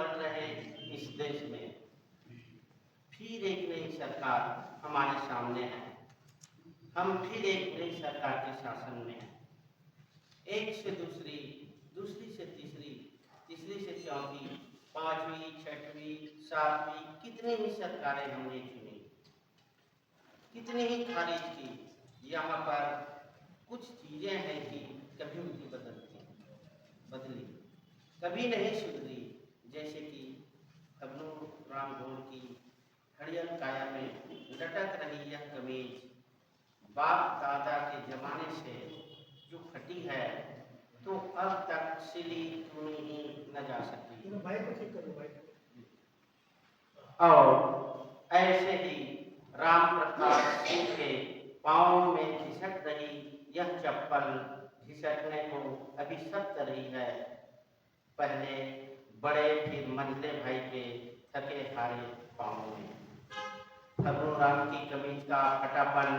बढ़ रहे इस देश में फिर एक नई सरकार हमारे सामने है। हम फिर एक नई सरकार के शासन में हैं। एक से दूसरी, दूसरी से तीसरी, तीसरी से चौथी, पांचवी, छठवीं, सातवीं, कितनी ही सरकारें हमने चुनी, कितनी ही खारिज की। यहाँ पर कुछ चीजें हैं कि कभी उनकी बदली, कभी नहीं सुधरी। जैसे कि फगनू राम गौड़ की हरियर काया में लटक रही यह कमीज बाप दादा के जमाने से जो फटी है, तो अब तक सिली चुनी ही न जा सकी। और ऐसे ही राम प्रताप सिंह के पाँव में घिसट रही यह चप्पल घिसटने को अभी सख्त रही है। पहले बड़े फिर मंझले भाई के थके हारे पाँव में फगनू राम की कमीज का फटापन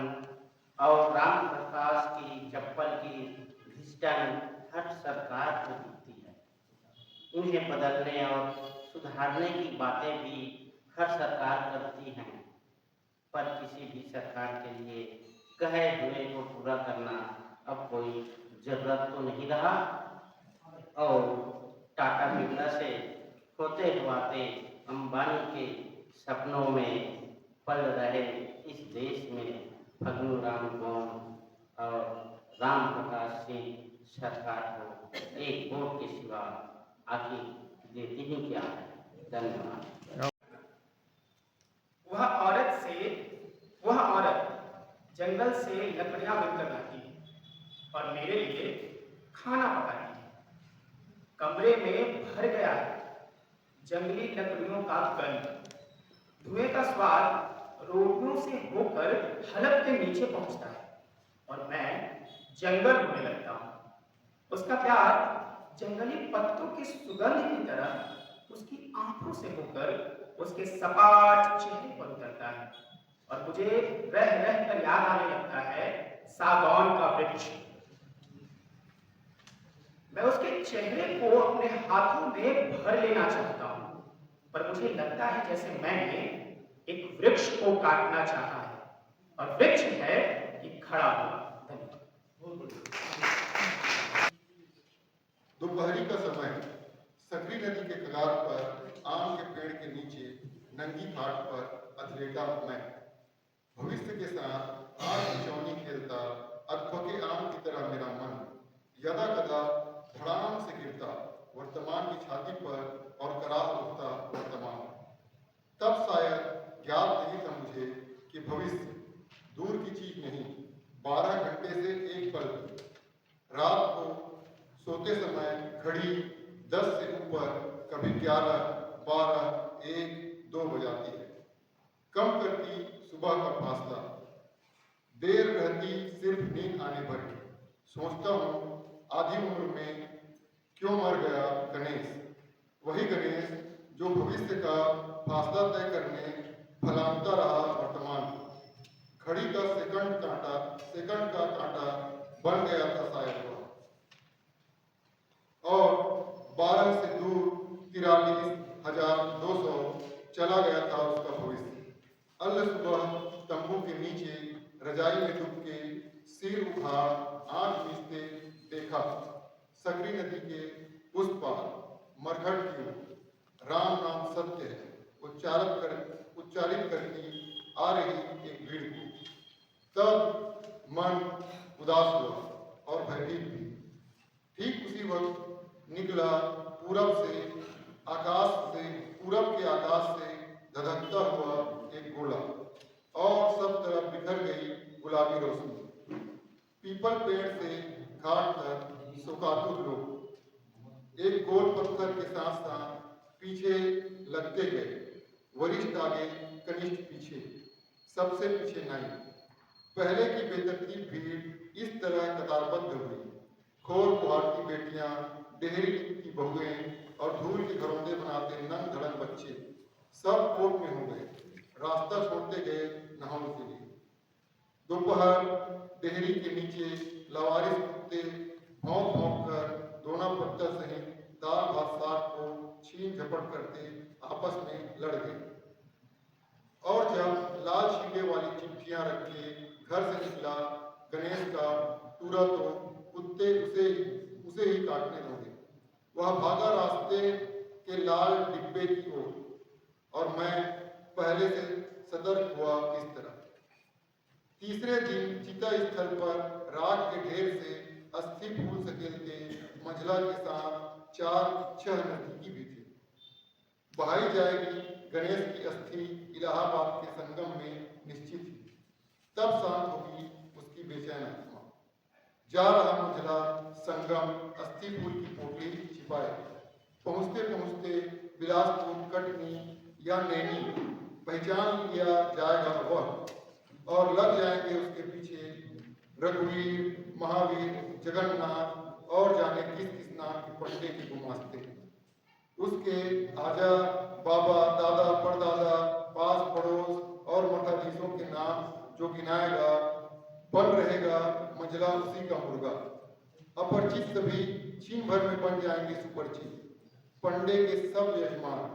और राम प्रकाश की चप्पल की घिसटन हर सरकार को दिखती है। इन्हें बदलने और सुधारने की बातें भी हर सरकार करती हैं, पर किसी भी सरकार के लिए कहे हुए को पूरा करना अब कोई जरूरत तो नहीं रहा। और टाटा बिरला से होते हुआते अंबानी के सपनों में पल रहे इस देश में फगनू राम गौड़ और राम प्रकाश सिंह सरकार को एक वोट के सिवा आखिर देती ही क्या है। धन्यवाद। वह औरत जंगल से लकड़ियां मिलकर लाती है और मेरे लिए खाना पकाती है। कमरे में भर गया है जंगली लकड़ियों का गंध। धुएं का स्वाद रोटियों से होकर हलक के नीचे पहुंचता है और मैं जंगल होने लगता हूं। उसका प्यार जंगली पत्तों की सुगंध की तरह उसकी आंखों से होकर उसके सपाट चेहरे पर उतरता है और मुझे रह रह कर याद आने लगता है सागौन का वृक्ष। मैं उसके चेहरे को अपने हाथों में भर लेना चाहता हूं, पर मुझे लगता है जैसे मैंने एक वृक्ष को काटना चाहा है और वृक्ष है कि खड़ा हुआ। दोपहरी का समय सकरी नदी के किनारे पर आम के पेड़ के नीचे नंगी घाट पर अधलेटा मैं भविष्य के साथ आम खिलौनी खेलता। अधपके आम की तरह मेरा मन यदा कदा धड़ाम से गिरता वर्तमान की छाती पर और कराह उठता वर्तमान। तब शायद ज्ञात नहीं था मुझे कि भविष्य दूर की चीज नहीं, 12 घंटे से एक पल। रात को सोते समय घड़ी 10 से ऊपर, कभी 11, 12, 1, 2 बजाती है। कम करती सुबह का फासला, देर रहती सिर्फ नींद आने भर की। सोचता हूँ आधी उम्र में क्यों मर गया गणेश, वही गणेश जो भविष्य का फासला तय करने फलांता रहा वर्तमान। घड़ी का सेकंड का कांटा बन गया था शायद वह, और 12 से दूर 43,200 चला गया था उसका भविष्य। अल सुबह तंबू के नीचे रजाई में डूब के सिर उठार आंख मीचते देखा सकरी नदी के उस पार मरघट की ओर राम नाम सत्य है उच्चारित करती आ रही एक भीड़ को। तब मन उदास हुआ और भयभीत भी। ठीक उसी वक्त निकला पूरब के आकाश से धधकता हुआ एक गोला और सब तरफ बिखर गई गुलाबी रोशनी। पीपल पेड़ से घाट तक सुकातुर लोग एक गोल पत्थर के साथ साथ पीछे लगते गए, वरिष्ठ आगे कनिष्ठ पीछे, सबसे पीछे नाई। पहले की बेतरतीब भीड़ इस तरह कतारबद्ध हुई। खोर कुहार की बेटियां, डेहरी की बहुएं और धूल के घरौंदे बनाते नंग धड़ंग बच्चे सब कोट में हो गए, रास्ता छोड़ते गए नहाने के लिए। दोपहर डेहरी के नीचे लवारिस कुत्ते भौंक भौंक कर दोना पत्ता सहित दाल भात साग को छीन झपट करते आपस में लड़ गए। और जब लाल शीले वाली चिट्ठियां रख के घर से निकला गणेश का टूरा तो कुत्ते उसे ही काटने लगे। वह भागा रास्ते के लाल डिब्बे की ओर और मैं पहले से सतर्क हुआ इस तरह। तीसरे दिन चिता स्थल पर राख के ढेर से अस्थि फूल सकेलते मंझला के साथ 4-6 नजदीकी भी थे। बहाई जाएगी गणेश की अस्थि इलाहाबाद के संगम में निश्चित थी। तब शांत होगी उसकी बेचैन आत्मा। जा रहा मंझला संगम अस्थि फूल की पोटली छिपाए। पहुंचते पहुंचते बिलासपुर, कटनी या नैनी पहचान लिया जाएगा वह, और लग जाएंगे उसके पीछे रघुवीर, महावीर, जगन्नाथ और जाने किस किस नाम के पंडे के गुमास्ते। उसके आजा, बाबा, दादा, परदादा, पास पड़ोस और मठाधीशों के नाम जो गिनाएगा, बन रहेगा मंझला उसी का मुर्गा। अपरिचित सभी छीन भर में बन जाएंगे सुपरिचित, पंडे के सब यजमान।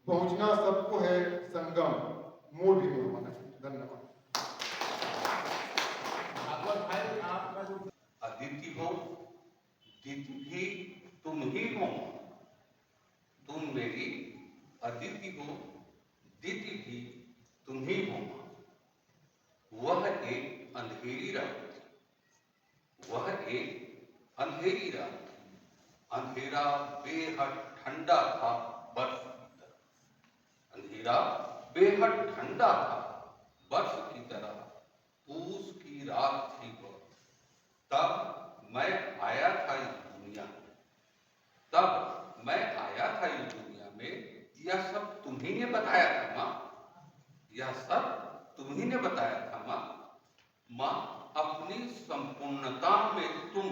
पहुंचना सबको है संगम, मूड भी मुड़वाना है। धन्यवाद। अदिति हो, दिति भी तुम ही हो। तुम मेरी अदिति हो, दिति भी तुम ही हो। वह एक अंधेरी रात थी, वह एक अंधेरी रात थी। अंधेरा बेहद ठंडा था बर्फ की तरह। अंधेरा बेहद ठंडा था बर्फ की तरह। पूस की रात थी वह। तब मैं आया था इस दुनिया में। तब मैं आया था इस दुनिया में। यह सब तुम्ही ने बताया था माँ। यह सब तुम्ही ने बताया था माँ। माँ, अपनी संपूर्णता में तुम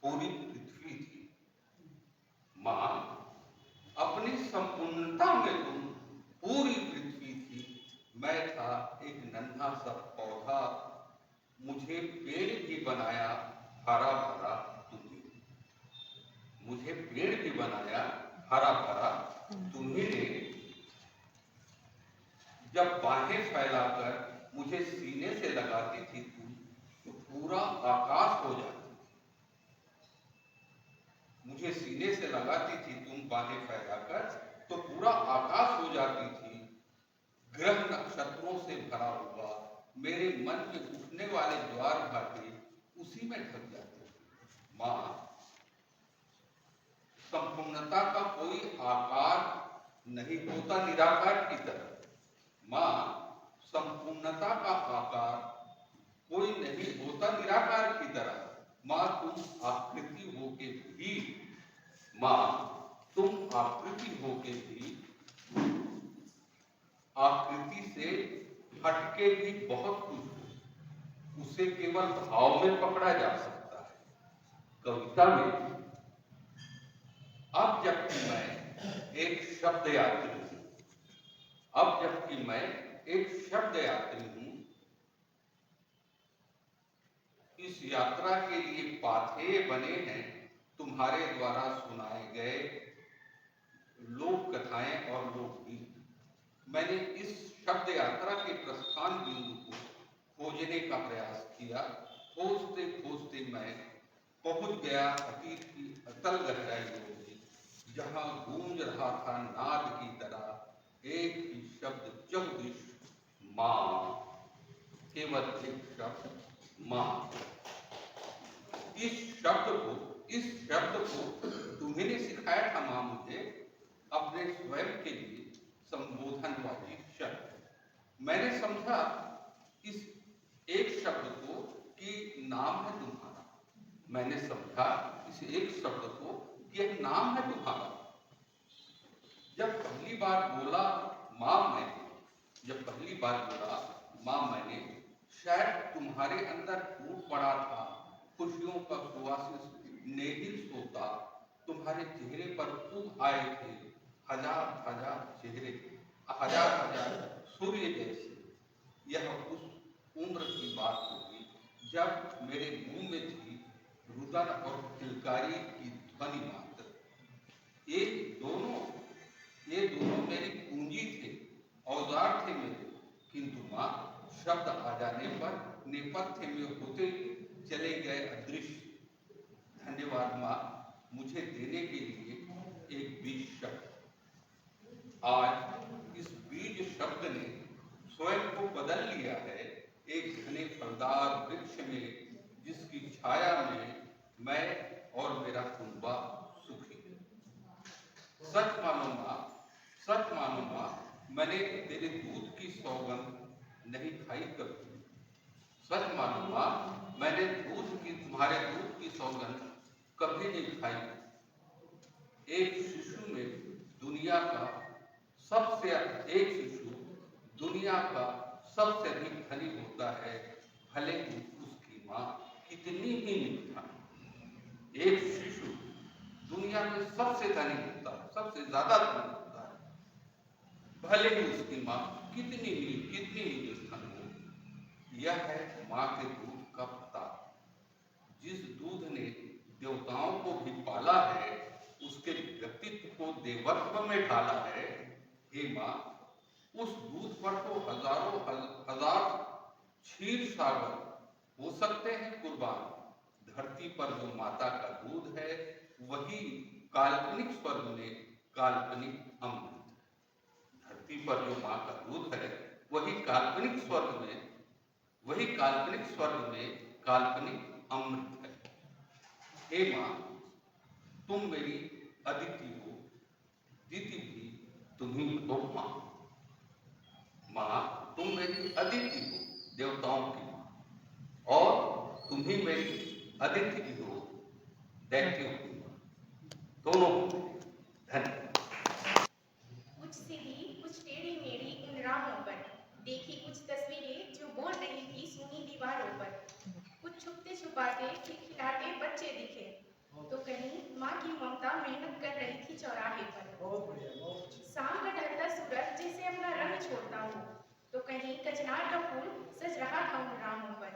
पूरी पृथ्वी थी। माँ, अपनी संपूर्णता में तुम पूरी पृथ्वी थी। मैं था एक नन्हा सा पौधा, मुझे पेड़ भी बनाया हरा भरा तुमने। मुझे पेड़ भी बनाया हरा भरा तुम्ही ने। जब बाहें फैलाकर मुझे सीने से लगाती थी तुम, तो पूरा आकाश हो जाती। मुझे सीने से लगाती थी तुम बाहें फैलाकर, तो पूरा आकाश हो जाती थी। ग्रह नक्षत्रों से भरा हुआ मेरे मन में उठने वाले द्वार भाटे उसी में ढक जाते थे। माँ, संपूर्णता का कोई आकार नहीं होता निराकार की तरह। माँ, संपूर्णता का आकार कोई नहीं होता निराकार की तरह। माँ, तुम आकृति होके भी, माँ, तुम आकृति होके भी आकृति से हटके भी बहुत कुछ हो। उसे केवल भाव में पकड़ा जा सकता है, कविता में। अब जबकि मैं एक शब्द यात्री हूं, अब जबकि मैं एक शब्द यात्री हूं, इस यात्रा के लिए पाथेय बने हैं तुम्हारे द्वारा सुनाए गए लोक कथाएं और लोकगीत। मैंने इस शब्द यात्रा के प्रस्थान बिंदु को खोजने का प्रयास किया। खोजते खोजते मैं पहुंच गया अतीत की अतल गहराइयों में, जहां गूंज रहा था नाद की तरह एक ही शब्द चहुदिश, मां। केवल एक शब्द, मां। इस शब्द को तुम्ही ने सिखाया था मां मुझे, अपने स्वयं के लिए संबोधनवाची शब्द। मैंने समझा इस एक शब्द को कि नाम है तुम्हारा। मैंने समझा इस एक शब्द को कि यह नाम है तुम्हारा। जब पहली बार बोला मां मैंने, जब पहली बार बोला मां मैंने, शायद तुम्हारे अंदर फूट पड़ा था खुशियों का सुवासिस नेहिल सोता। तुम्हारे चेहरे पर खूब आए थे हजार हजार चेहरे, हजार हजार सूर्य जैसे। यह उस उम्र की बात होगी जब मेरे मुंह में थी रुदन और किलकारी की ध्वनि मात्र। ये दोनों ये दोनों मेरी पूंजी थे, औजार थे मेरे, किंतु माँ शब्द आ जाने पर नेपथ्य में होते चले गए अदृश्य। धन्यवाद माँ, मुझे देने के लिए एक बीज शब्द। आज इस बीज शब्द ने स्वयं को बदल लिया है एक घने फलदार वृक्ष में, जिसकी छाया में मैं और मेरा कुनबा सुखी है। सच मानो माँ, सच मानो माँ, मैंने तेरे दूध की सौगंध नहीं खाई कभी। सच मानो माँ, मैंने तुम्हारे दूध की सौगंध कभी नहीं खाई। एक शिशु में दुनिया का सबसे एक शिशु दुनिया का सबसे अधिक धनी होता है, भले ही उसकी माँ कितनी ही निष्ठा। एक शिशु दुनिया में सबसे धनी होता है, सबसे ज्यादा धनी होता है, भले ही उसकी माँ कितनी ही निष्ठा हो। यह है माँ के दूध का प्रताप। जिस दूध ने देवताओं को भी पाला है, उसके व्यक्तित्व को देवत्व में ढाला है। हे माँ, उस दूध पर तो हजारों हजार क्षीर सागर हो सकते हैं कुर्बान। धरती पर जो माता का दूध है, वही काल्पनिक स्वर्ग में काल्पनिक अमृत। धरती पर जो माँ का दूध है, वही काल्पनिक स्वर्ग में काल्पनिक अमृत है। हे माँ, तुम मेरी अदिति हो, दिति भी तुम ही हो माँ। माँ, तुम मेरी अदिति हो, देवताओं की माँ, और तुम ही मेरी अदिति भी हो, दैत्यों की माँ। दोनों धन्यवाद। कुछ सीधी कुछ टेढ़ी मेढ़ी उन राहों पर देखी कुछ तस्वीरें जो बोल रही थी सुनी दीवारों पर। कुछ छुपते छुपाते खिलखिलाते बच्चे दिखे, तो कहीं माँ की ममता मेहनत कर रही थी चौराहे पर। शाम का ढलता सूरज जैसे अपना रंग छोड़ता हो, तो कहीं कचनार का फूल सज रहा था उन राहों पर।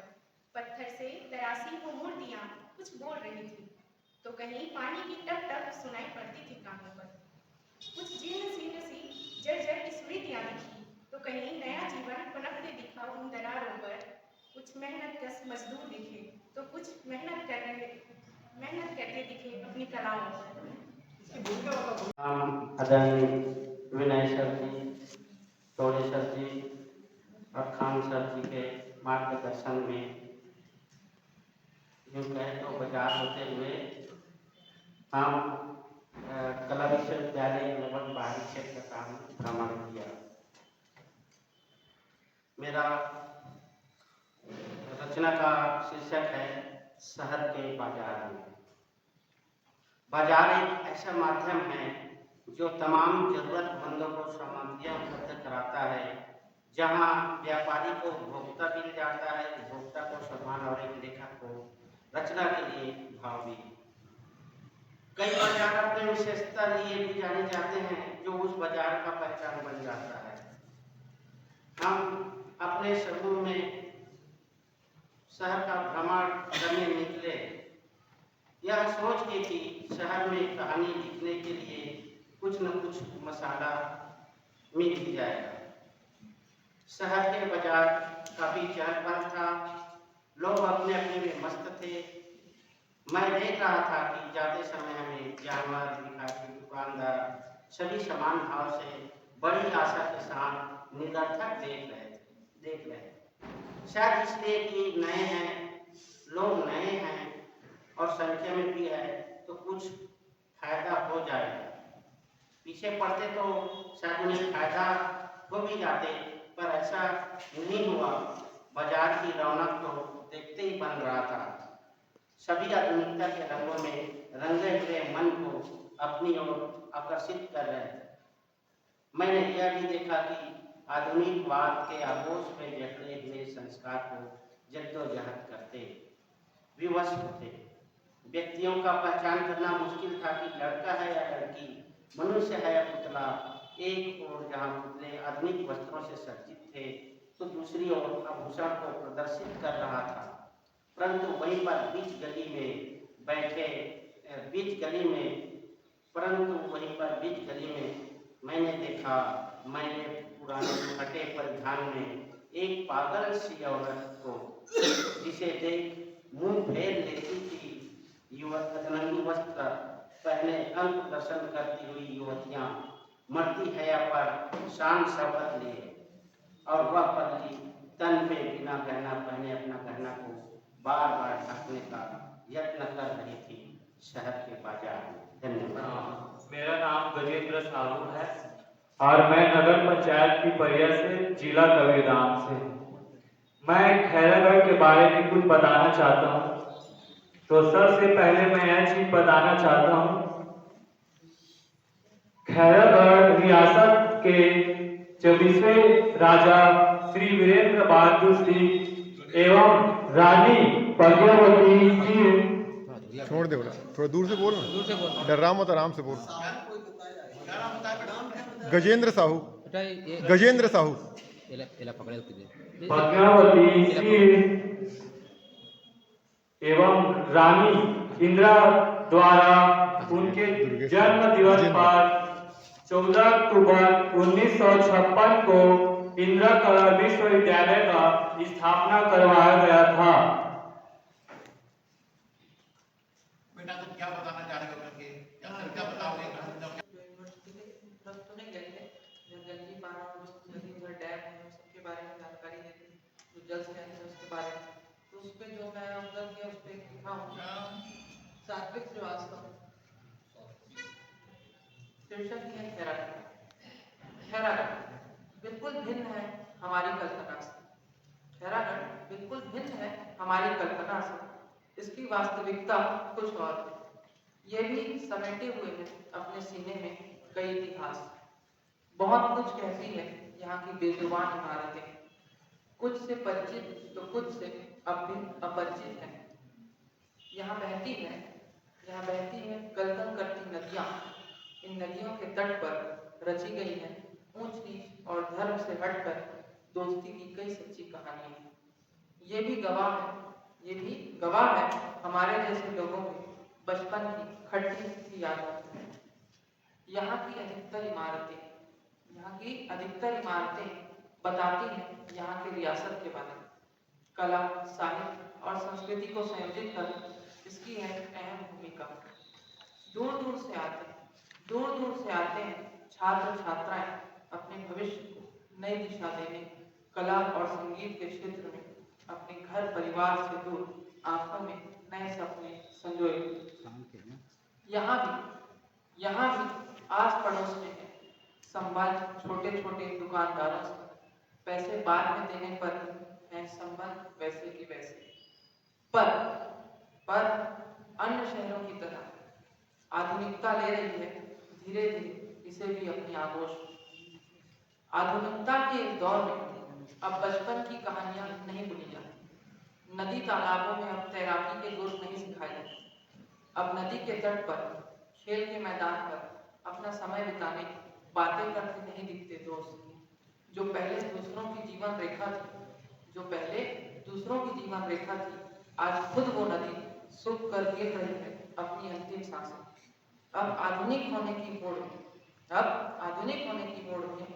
पत्थर से तरासी वो मूर्तियां कुछ बोल रही थी, तो कहीं पानी की टप टप सुनाई पड़ती थी कानों पर। कुछ जीर्ण शीर्ण सी जर्जर स्मृतियां दिखी, तो कहीं नया जीवन पनपते दिखा उन दरारों पर। कुछ मेहनत कश मजदूर दिखे, तो कुछ मेहनत करते दिखे अपनी कलाओं पर। आदरणीय विनय सर जी, चौड़े सर जी और खान सर जी के मार्गदर्शन में यूँ कहें तो बाजार होते हुए हम कला विश्वविद्यालय लगभग बाहरी क्षेत्र का हम भ्रमण किया। मेरा रचना का शीर्षक है शहर के बाजार में। बाजार एक ऐसा माध्यम है जो तमाम जरूरतमंदों को सामग्रियां उपलब्ध कराता है, जहां व्यापारी को उपभोक्ता मिल जाता है, उपभोक्ता को सामान और एक लेखक को रचना के लिए भाव भी। कई बाजार अपने विशेषता लिए भी जाने जाते हैं, जो उस बाजार का पहचान बन जाता है। हम अपने समूह में शहर का भ्रमण करने निकले, यह सोच के कि शहर में कहानी लिखने के लिए कुछ न कुछ मसाला मिल ही जाएगा। शहर के बाजार काफी चहल पहल था, लोग अपने अपने में मस्त थे। मैं देख रहा था कि जाते समय हमें जानवर, भिखारी, दुकानदार सभी समान भाव से बड़ी आशा के साथ निरर्थक देख रहे शायद इसलिए कि नए हैं, लोग नए हैं और संख्या में भी है, तो कुछ फायदा हो जाएगा। पीछे पड़ते तो शायद उन्हें फायदा हो भी जाते, पर ऐसा नहीं हुआ। बाजार की रौनक तो देखते ही बन रहा था। सभी आधुनिकता के रंगों में रंगे हुए मन को अपनी ओर आकर्षित कर रहे थे। मैंने यह भी देखा कि आधुनिकवाद के आगोश में जकड़े हुए संस्कार को जद्दोजहद करते विवश होते। व्यक्तियों का पहचान करना मुश्किल था कि लड़का है या लड़की, मनुष्य है या पुतला। एक ओर जहाँ पुतले आधुनिक वस्त्रों से सज्जित थे, तो दूसरी ओर आभूषण को प्रदर्शित कर रहा था। परंतु वहीं पर बीच गली में परंतु वहीं पर बीच गली में मैंने देखा, मैंने पुराने फटे परिधान में एक पागल सी औरत को, जिसे देख मुंह फेर लेती थी। युवक अदनंगी वस्त्र पहने अंग प्रदर्शन करती हुई युवतियां मरती हया पर शान शपथ लिए, और वह पगली तन पे बिना गहना पहने अपना गहना को बार बार ढकने का यत्न कर रही थी शहर के बाजार में। धन्यवाद। मेरा नाम गजेंद्र साहू है और मैं नगर पंचायत की परिया से, जिला कबीरधाम से। मैं खैरागढ़ के बारे में कुछ बताना चाहता हूँ। तो सबसे पहले मैं यह चीज बताना चाहता हूँ, खैरागढ़ रियासत के 24वें राजा श्री वीरेंद्र बहादुर सिंह एवं रानी प्रज्ञावती सिंह। छोड़ दे बेटा, थोड़ा दूर से बोल ना, डर रहा मत, आराम से बोल। गजेंद्र साहू, गजेंद्र साहू। प्रज्ञावती सिंह एवं रानी इंदिरा द्वारा उनके जन्म दिवस पर 14 अक्टूबर 1956 को इंदिरा कला विश्वविद्यालय का स्थापना करवाया गया था। बेटा तुम क्या बताना चाह रहे हो करके, या फिर क्या बताओगे? तो नहीं गए थे, जंगली पारा और जो उधर डैम है सबके बारे में जानकारी देते, जो जल स्रोत है उसके बारे में। तो उस पे जो मैं उधर के उस पे लिखा हूँ, सात्विक श्रीवास्तव, शीर्षक है खैरागढ़। खैरागढ़ बिल्कुल भिन्न है हमारी कल्पना से। खैरागढ़ बिल्कुल भिन्न है हमारी कल्पना से। इसकी वास्तविकता कुछ और है। ये भी समेटे हुए हैं अपने सीने में कई इतिहास। बहुत कुछ कहती है यहाँ की बेजुबान इमारतें, कुछ से परिचित तो कुछ से अब भी अपरिचित है। यहाँ बहती है गलगल करती नदियाँ। इन नदियों के तट पर रची गई है ऊंच नीच और धर्म से हटकर दोस्ती की कई सच्ची कहानियां। ये भी गवाह है हमारे जैसे लोगों के बचपन की खट्टी सी यादें। यहाँ की अधिकतर इमारतें बताती हैं यहाँ की रियासत के बारे में। कला, साहित्य और संस्कृति को संयोजित कर इसकी है अहम भूमिका। दूर दूर से आते हैं छात्र छात्राएं अपने भविष्य को नई दिशा देने, कला और संगीत के क्षेत्र में अपने घर परिवार से दूर आंखों में नए सपने संजोए। यहाँ भी आस पड़ोस में है संबंध छोटे छोटे दुकानदारों से। पैसे बाद में देने पर है संबंध वैसे की वैसे। पर अन्य शहरों की तरह आधुनिकता ले रही है धीरे धीरे इसे भी अपनी आगोश। आधुनिकता के इस दौर में अब बचपन की कहानियां नहीं भूली जाती। नदी तालाबों में अब तैराकी के गुर नहीं सिखाए जाते। अब नदी के तट पर, खेल के मैदान पर अपना समय बिताने, बातें करते नहीं दिखते दोस्त जो पहले दूसरों की जीवन रेखा थी। आज खुद वो नदी सूख कर गिर रही है अपनी अंतिम सांसें। अब आधुनिक होने की होड़ में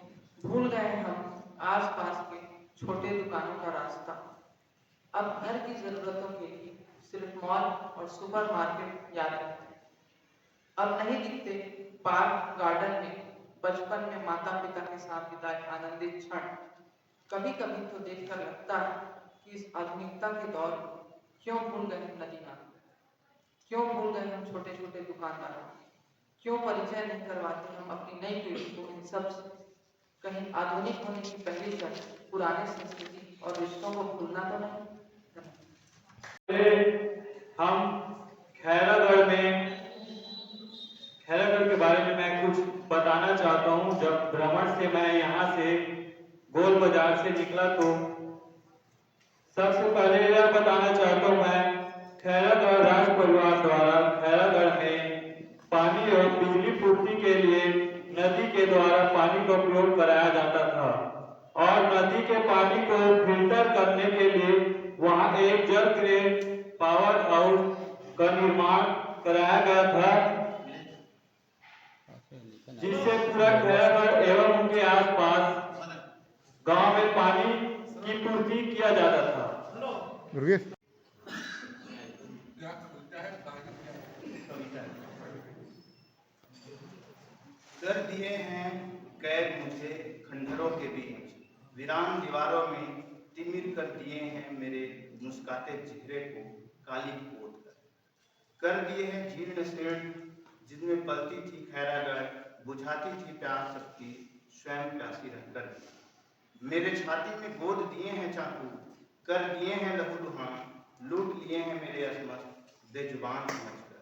भूल गए हम आसपास के छोटे दुकानों का रास्ता। अब घर की जरूरतों के लिए सिर्फ मॉल और सुपरमार्केट याद रहते हैं। अब नहीं दिखते पार्क, गार्डन में बचपन में माता पिता के साथ बिताए आनंदित क्षण। कभी कभी तो देखकर लगता है कि इस आधुनिकता के दौर में क्यों भूल गए हम नदी नाम, क्यों भूल गए हम छोटे छोटे दुकानदारों, क्यों परिचय नहीं करवाते हम अपनी नई पीढ़ी को इन सब से। कहीं आधुनिक होने की पहली शर्त पुराने संस्कृति और रिश्तों को भूलना तो नहीं। हम खैरागढ़ के बारे में मैं कुछ बताना चाहता हूँ। जब भ्रमण से मैं यहाँ से गोल बाजार से निकला तो सबसे पहले यह बताना चाहता हूँ मैं, खैरागढ़ राज परिवार द्वारा खैरागढ़ में पानी और बिजली पूर्ति के लिए नदी के द्वारा पानी का उपयोग कराया जाता था और नदी के पानी को फिल्टर करने के लिए वहाँ एक जल ग्रेड पावर हाउस का निर्माण कराया गया था। जिससे पूरा खैरागढ़ एवं उनके आसपास गांव में पानी की पूर्ति किया जाता था। कर दिए हैं कैद मुझे खंडहरों के बीच, वीरान दीवारों में तिमिर कर दिए हैं मेरे मुस्काते चेहरे को काली पोत कर दिए हैं जीर्ण शीर्ण जिसमें पलती थी खैरागढ़, बुझाती थी प्यास सबकी स्वयं प्यासी रहकर। मेरे छाती में गोद दिए हैं चाकू, कर दिए हैं लहूलुहान, लूट लिए हैं मेरे असमत बेजुबान समझकर।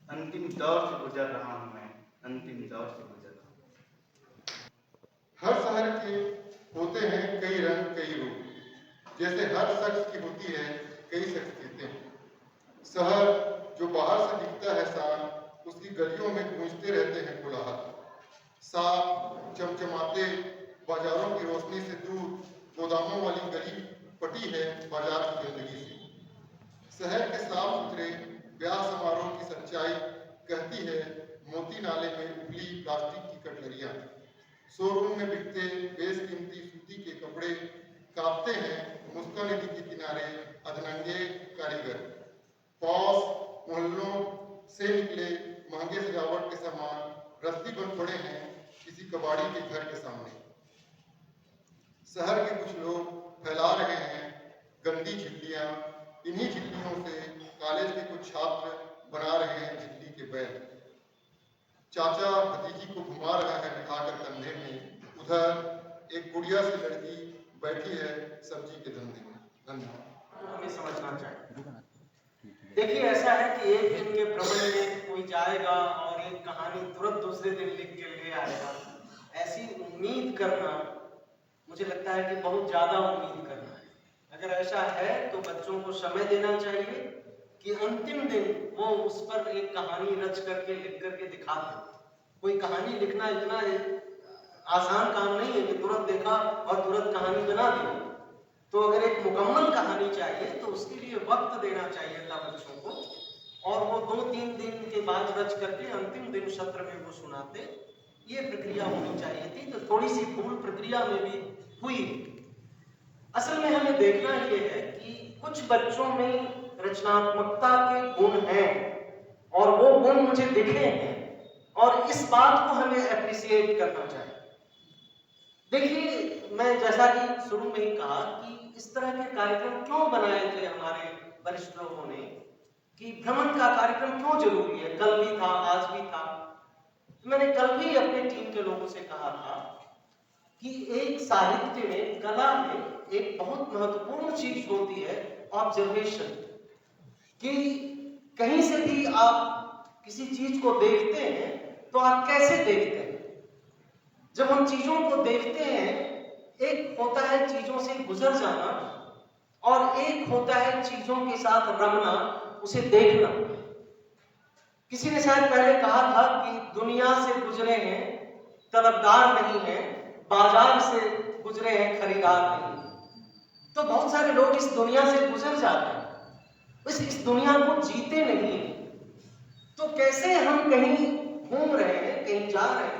अंतिम दौर से गुजर रहा हूं मैं, अंतिम दौर से गुजर रहा हूं। हर शहर के होते हैं कई रंग कई रूप, जैसे हर शख्स की होती है कई शख्सियतें। शहर जो बाहर से दिखता है साफ, उसकी गलियों में गूंजते रहते हैं कोलाहल। साफ चमचमाते बाजारों की रोशनी से दूर गोदामों वाली गली पटी है बाजार की गंदगी से। शहर के साफ सुथरे ब्याह समारोह की सच्चाई कहती है मोती नाले में उबली प्लास्टिक की कटलरियां। शोरूम में बिकते बेशकीमती सूती के कपड़े कांपते हैं मुस्कान नदी के किनारे अधनंगे कारीगर। पौष मोहल्लों से निकले महंगे सजावट के सामान रस्सी बन पड़े हैं किसी कबाड़ी के घर के सामने। शहर के कुछ लोग फैला रहे हैं गंदी झिल्लियां, इन्हीं झिल्लियों से कॉलेज के कुछ छात्र बना रहे हैं झिल्ली के बैल। चाचा भतीजी को घुमा रहा है बिठाकर कंधे में, उधर एक गुड़िया सी लड़की बैठी है सब्जी के धंधे में। धन्यवाद। हमें समझना चाहिए। देखिए, ऐसा है कि एक दिन के भ्रमण में कोई जाएगा और एक कहानी तुरंत दूसरे दिन लिख के ले आएगा, ऐसी उम्मीद करना मुझे लगता है कि बहुत ज्यादा उम्मीद करना है। अगर ऐसा है तो बच्चों को समय देना चाहिए कि अंतिम दिन वो उस पर एक कहानी रच करके लिख करके दिखा दे। कोई कहानी लिखना इतना आसान काम नहीं है कि तुरंत देखा और तुरंत कहानी बना दी। तो अगर एक मुकम्मल कहानी चाहिए तो उसके लिए वक्त देना चाहिए था बच्चों को, और वो 2-3 दिन के बाद रच करके अंतिम दिन सत्र में वो सुनाते। ये प्रक्रिया होनी चाहिए थी। तो थोड़ी सी भूल प्रक्रिया में भी हुई। असल में हमें देखना ये है कि कुछ बच्चों में रचनात्मकता के गुण हैं और वो गुण मुझे दिखे हैं, और इस बात को हमें एप्रिसिएट करना चाहिए। देखिए, मैं जैसा कि शुरू में ही कहा कि इस तरह के कार्यक्रम क्यों बनाए थे हमारे वरिष्ठ लोगों ने, कि भ्रमण का कार्यक्रम क्यों जरूरी है। कल भी था, आज भी था। मैंने कल भी अपने टीम के लोगों से कहा था कि एक साहित्य में, कला में एक बहुत महत्वपूर्ण चीज होती है ऑब्जर्वेशन। कि कहीं से भी आप किसी चीज को देखते हैं तो आप कैसे देखते हैं। जब हम चीजों को देखते हैं, एक होता है चीजों से गुजर जाना और एक होता है चीजों के साथ रमना, उसे देखना। किसी ने शायद पहले कहा था कि दुनिया से गुजरे हैं तलबदार नहीं है, बाजार से गुजरे हैं खरीदार नहीं। तो बहुत सारे लोग इस दुनिया से गुजर जाते हैं, इस दुनिया को जीते नहीं है। तो कैसे हम कहीं घूम रहे हैं, कहीं जा रहे हैं,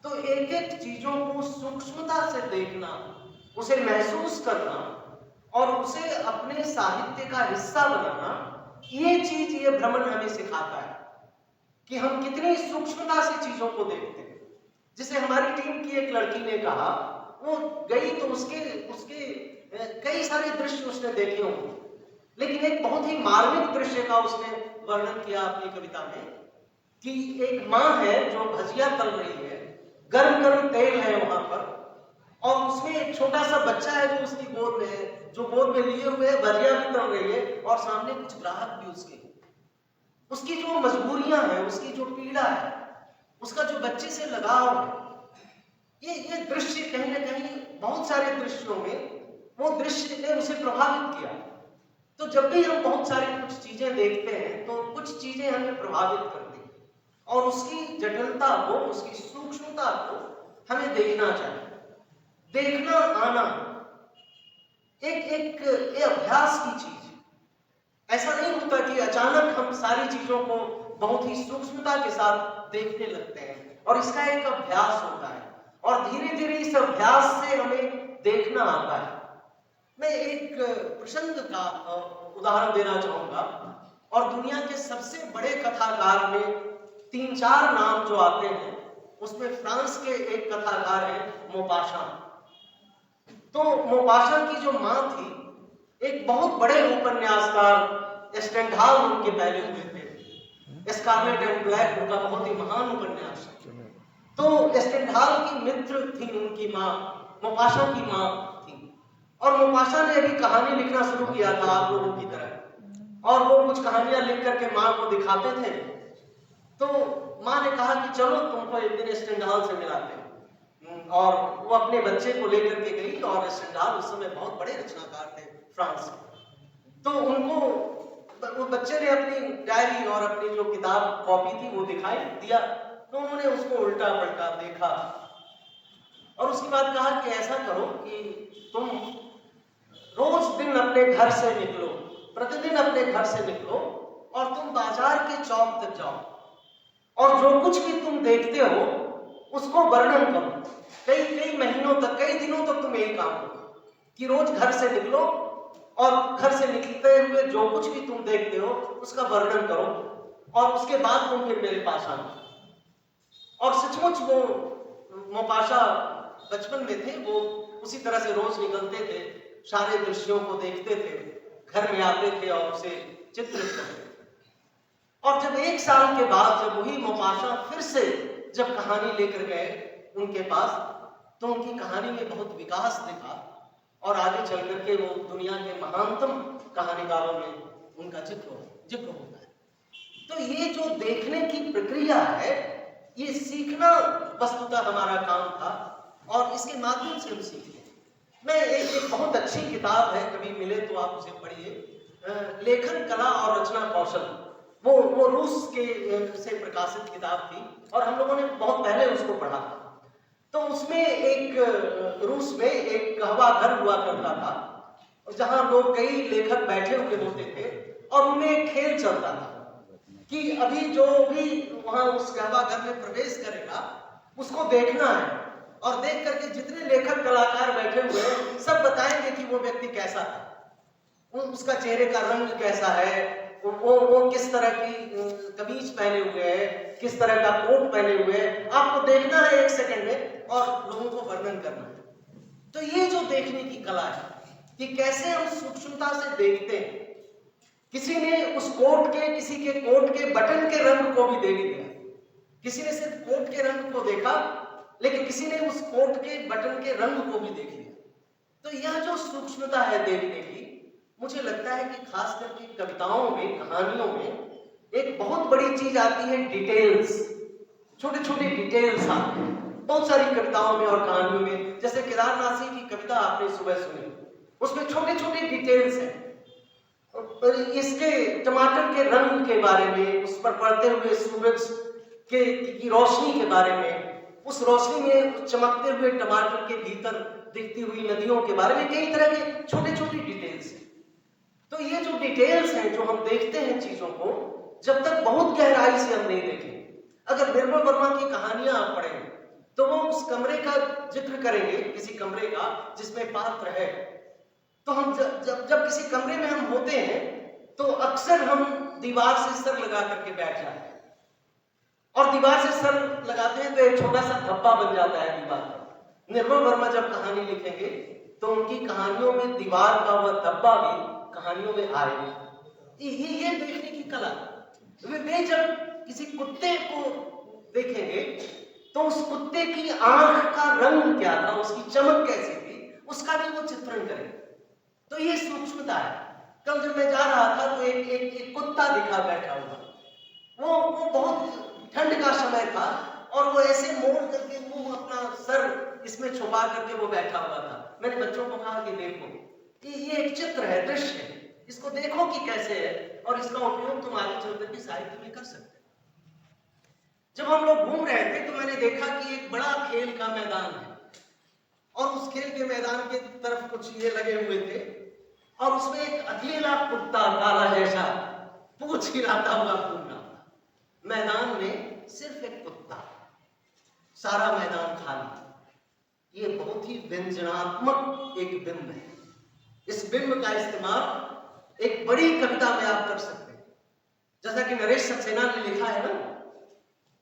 तो एक एक चीजों को सूक्ष्मता से देखना, उसे महसूस करना और उसे अपने साहित्य का हिस्सा बनाना, ये चीज ये भ्रमण हमें सिखाता है कि हम कितनी सूक्ष्मता से चीजों को देखते हैं। जिसे हमारी टीम की एक लड़की ने कहा, वो गई तो उसके कई सारे दृश्य उसने देखे होंगे, लेकिन एक बहुत ही मार्मिक दृश्य का उसने वर्णन किया अपनी कविता में कि एक माँ है जो भजिया तल रही है, गर्म गर्म तेल है वहां पर, और उसमें एक छोटा सा बच्चा है जो उसकी गोद में है, जो गोद में लिए हुए भजिया भी तल रही है, और सामने कुछ ग्राहक भी उसकी जो मजबूरियां हैं, उसकी जो पीड़ा है, उसका जो बच्चे से लगाव है, ये दृश्य कहीं ना कहीं बहुत सारे दृश्यों में वो दृश्य ने उसे प्रभावित किया। तो जब भी हम बहुत सारी कुछ चीजें देखते हैं तो कुछ चीजें हमें प्रभावित करती हैं, और उसकी जटिलता को, उसकी सूक्ष्मता को हमें देखना चाहिए। देखना आना एक अभ्यास की चीज। ऐसा नहीं होता कि अचानक हम सारी चीजों को बहुत ही सूक्ष्मता के साथ देखने लगते हैं। और इसका एक अभ्यास होता है और धीरे धीरे इस अभ्यास से हमें देखना आता है। मैं एक प्रसंग का उदाहरण देना चाहूंगा और दुनिया के सबसे बड़े कथाकार में 3-4 नाम जो आते हैं उसमें फ्रांस के एक कथाकार हैं मोपाशां। तो मोपाशां की जो मां थी, एक बहुत बड़े उपन्यासकार स्टेंडाल उनके पहले हुए थे। स्कारलेट एंड ब्लैक उनका बहुत ही महान उपन्यास है। तो स्टेंडाल की मित्र थी उनकी मां, मोपाशां की मां थी, और मोपाशां ने अभी कहानी लिखना शुरू किया था आप लोगों की तरह, और वो कुछ कहानियां लिख करके मां को दिखाते थे। तो मां ने कहा कि चलो तुमको एक दिन स्टेंडाल से मिलाते हैं, और वो अपने बच्चे को लेकर के गई, और स्टेंडाल उस समय बहुत बड़े रचनाकार थे फ्रांस के। तो उनको वो बच्चे ने अपनी डायरी और अपनी जो किताब कॉपी थी वो दिखाई दिया, तो उन्होंने उसको उल्टा पलटा देखा और उसके बाद कहा कि ऐसा करो कि तुम रोज दिन अपने घर से निकलो, प्रतिदिन अपने घर से निकलो और तुम बाजार के चौक तक जाओ और जो कुछ भी तुम देखते हो उसको वर्णन करो। कई महीनों तक, कई दिनों तक तुम यही काम करो कि रोज घर से निकलो और घर से निकलते हुए जो कुछ भी तुम देखते हो उसका वर्णन करो, और उसके बाद तुम फिर मेरे पास आना। और सचमुच वो मोपाशां बचपन में थे, वो उसी तरह से रोज निकलते थे, सारे दृश्यों को देखते थे, घर में आते थे और उसे चित्रित करते थे। और जब 1 साल के बाद जब वही मोपाशां फिर से जब कहानी लेकर गए उनके पास, तो उनकी कहानी में बहुत विकास दिखा और आगे चल करके वो दुनिया के महानतम कहानीकारों में उनका जिक्र होता है। तो ये जो देखने की प्रक्रिया है, ये सीखना वस्तुतः हमारा काम था और इसके माध्यम से हम सीखते हैं। मैं एक बहुत अच्छी किताब है, कभी मिले तो आप उसे पढ़िए, लेखन कला और रचना कौशल। वो रूस के से प्रकाशित किताब थी और हम लोगों ने बहुत पहले उसको पढ़ा था। तो उसमें एक रूस में एक कहवा घर हुआ करता था जहां लोग कई लेखक बैठे हुए होते थे और उनमें एक खेल चलता था कि अभी जो भी वहां उस कहवा घर में प्रवेश करेगा उसको देखना है, और देख करके जितने लेखक कलाकार बैठे हुए हैं सब बताएंगे कि वो व्यक्ति कैसा था, उसका चेहरे का रंग कैसा है, वो किस तरह की कमीज पहने हुए है, किस तरह का कोट पहने हुए है, आपको देखना है 1 सेकंड में और लोगों को वर्णन करना है। तो ये जो देखने की कला है कि कैसे हम सूक्ष्मता से देखते हैं। किसी ने उस कोट के, किसी के कोट के बटन के रंग को भी देख लिया, किसी ने सिर्फ कोट के रंग को देखा, लेकिन किसी ने उस कोट के बटन के रंग को भी देख लिया। तो यह जो सूक्ष्मता है देखने की, मुझे लगता है कि खास करके कविताओं में, कहानियों में एक बहुत बड़ी चीज आती है डिटेल्स। छोटे छोटे डिटेल्स आते हैं बहुत सारी कविताओं में और कहानियों में। जैसे केदारनाथ सिंह की कविता आपने सुबह सुनी, उसमें छोटे छोटे डिटेल्स हैं। इसके टमाटर के रंग के बारे में, उस पर पड़ते हुए सूरज की रोशनी के बारे में, उस रोशनी में चमकते हुए टमाटर के भीतर दिखती हुई नदियों के बारे में, कई तरह के छोटे छोटे डिटेल्स हैं। तो ये जो डिटेल्स हैं, जो हम देखते हैं चीजों को, जब तक बहुत गहराई से हम नहीं देखें। अगर निर्मल वर्मा की कहानियां आप पढ़ें तो वो उस कमरे का जिक्र करेंगे, किसी कमरे का जिसमें पात्र है। तो हम जब किसी कमरे में हम होते हैं तो अक्सर हम दीवार से सर लगा करके बैठ जाते हैं, और दीवार से सर लगाते हैं तो एक छोटा सा धब्बा बन जाता है दीवार पर। निर्मल वर्मा जब कहानी लिखेंगे तो उनकी कहानियों में दीवार का वह धब्बा भी कहानियों में आएगा। ये देखने की कला। वे जब किसी कुत्ते को देखेंगे तो उस कुत्ते की आंख का रंग क्या था, उसकी चमक कैसी थी, उसका भी वो चित्रण करेंगे। तो ये सूक्ष्मता है। कल जब मैं जा रहा था तो एक कुत्ता दिखा बैठा हुआ, वो बहुत ठंड का समय था और वो ऐसे मोड़ करके मुंह अपना सर इसमें छुपा करके वो बैठा हुआ था। मैंने बच्चों को कहा कि देखो ये एक चित्र है, दृश्य है, इसको देखो कि कैसे है और इसका उपयोग तुम आगे चलकर के साहित्य में कर सकते हो। जब हम लोग घूम रहे थे तो मैंने देखा कि एक बड़ा खेल का मैदान है और उस खेल के मैदान के तरफ कुछ ये लगे हुए थे और उसमें एक अकेला कुत्ता काला जैसा पूंछ हिलाता हुआ घूम रहा था। मैदान में सिर्फ एक कुत्ता, सारा मैदान खाली। ये बहुत ही व्यंजनात्मक एक बिंब है। इस बिंब का इस्तेमाल एक बड़ी कविता में आप कर सकते हैं। जैसा कि नरेश सक्सेना ने लिखा है ना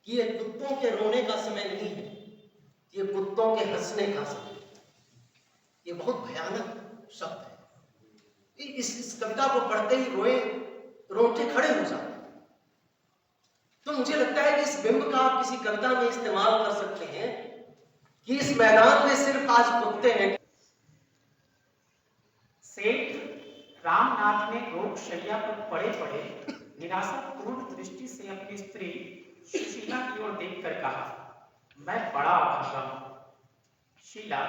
कि ये कुत्तों के रोने का समय नहीं है, ये कुत्तों के हंसने का समय है। ये बहुत भयानक शब्द है। इस कविता को पढ़ते ही रोंगटे खड़े हो जाते हैं। तो मुझे लगता है कि इस बिंब का आप किसी कविता में इस्तेमाल कर सकते हैं कि इस मैदान में सिर्फ आज कुत्ते हैं। सेठ रामनाथ ने रोग शैया पर पड़े पड़े निराशापूर्ण दृष्टि से अपनी स्त्री सुशीला की ओर देखकर कहा, मैं बड़ा अभागा हूं। शीला,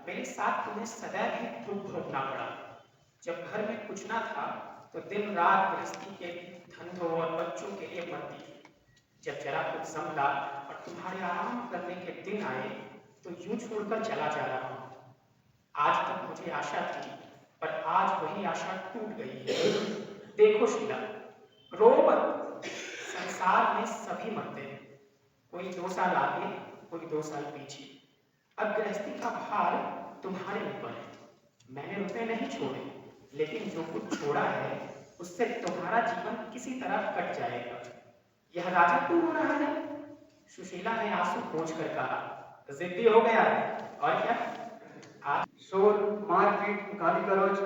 मेरे साथ तुम्हें सदैव ही दुख भोगना पड़ा। जब घर में कुछ ना था तो दिन रात गृहस्थी के धंधों और बच्चों के लिए मरती थी। जब जरा कुछ संभला और तुम्हारे आराम करने के दिन आए तो यूं छोड़कर चला जा रहा हूं। आज तक मुझे आशा थी, पर आज वही आशा टूट गई है। देखो शीला, रो मत। संसार में सभी मरते हैं, कोई 2 साल आगे, कोई 2 साल पीछे। अब गृहस्थी का भार तुम्हारे ऊपर है। मैंने रुपए नहीं छोड़े, लेकिन जो कुछ छोड़ा है उससे तुम्हारा जीवन किसी तरह कट जाएगा। यह राजा क्यों रो रहा है? सुशीला ने आंसू पोंछ कर कहा, जिद्दी हो गया है और क्या। शोर, मारपीट, गाली गलौज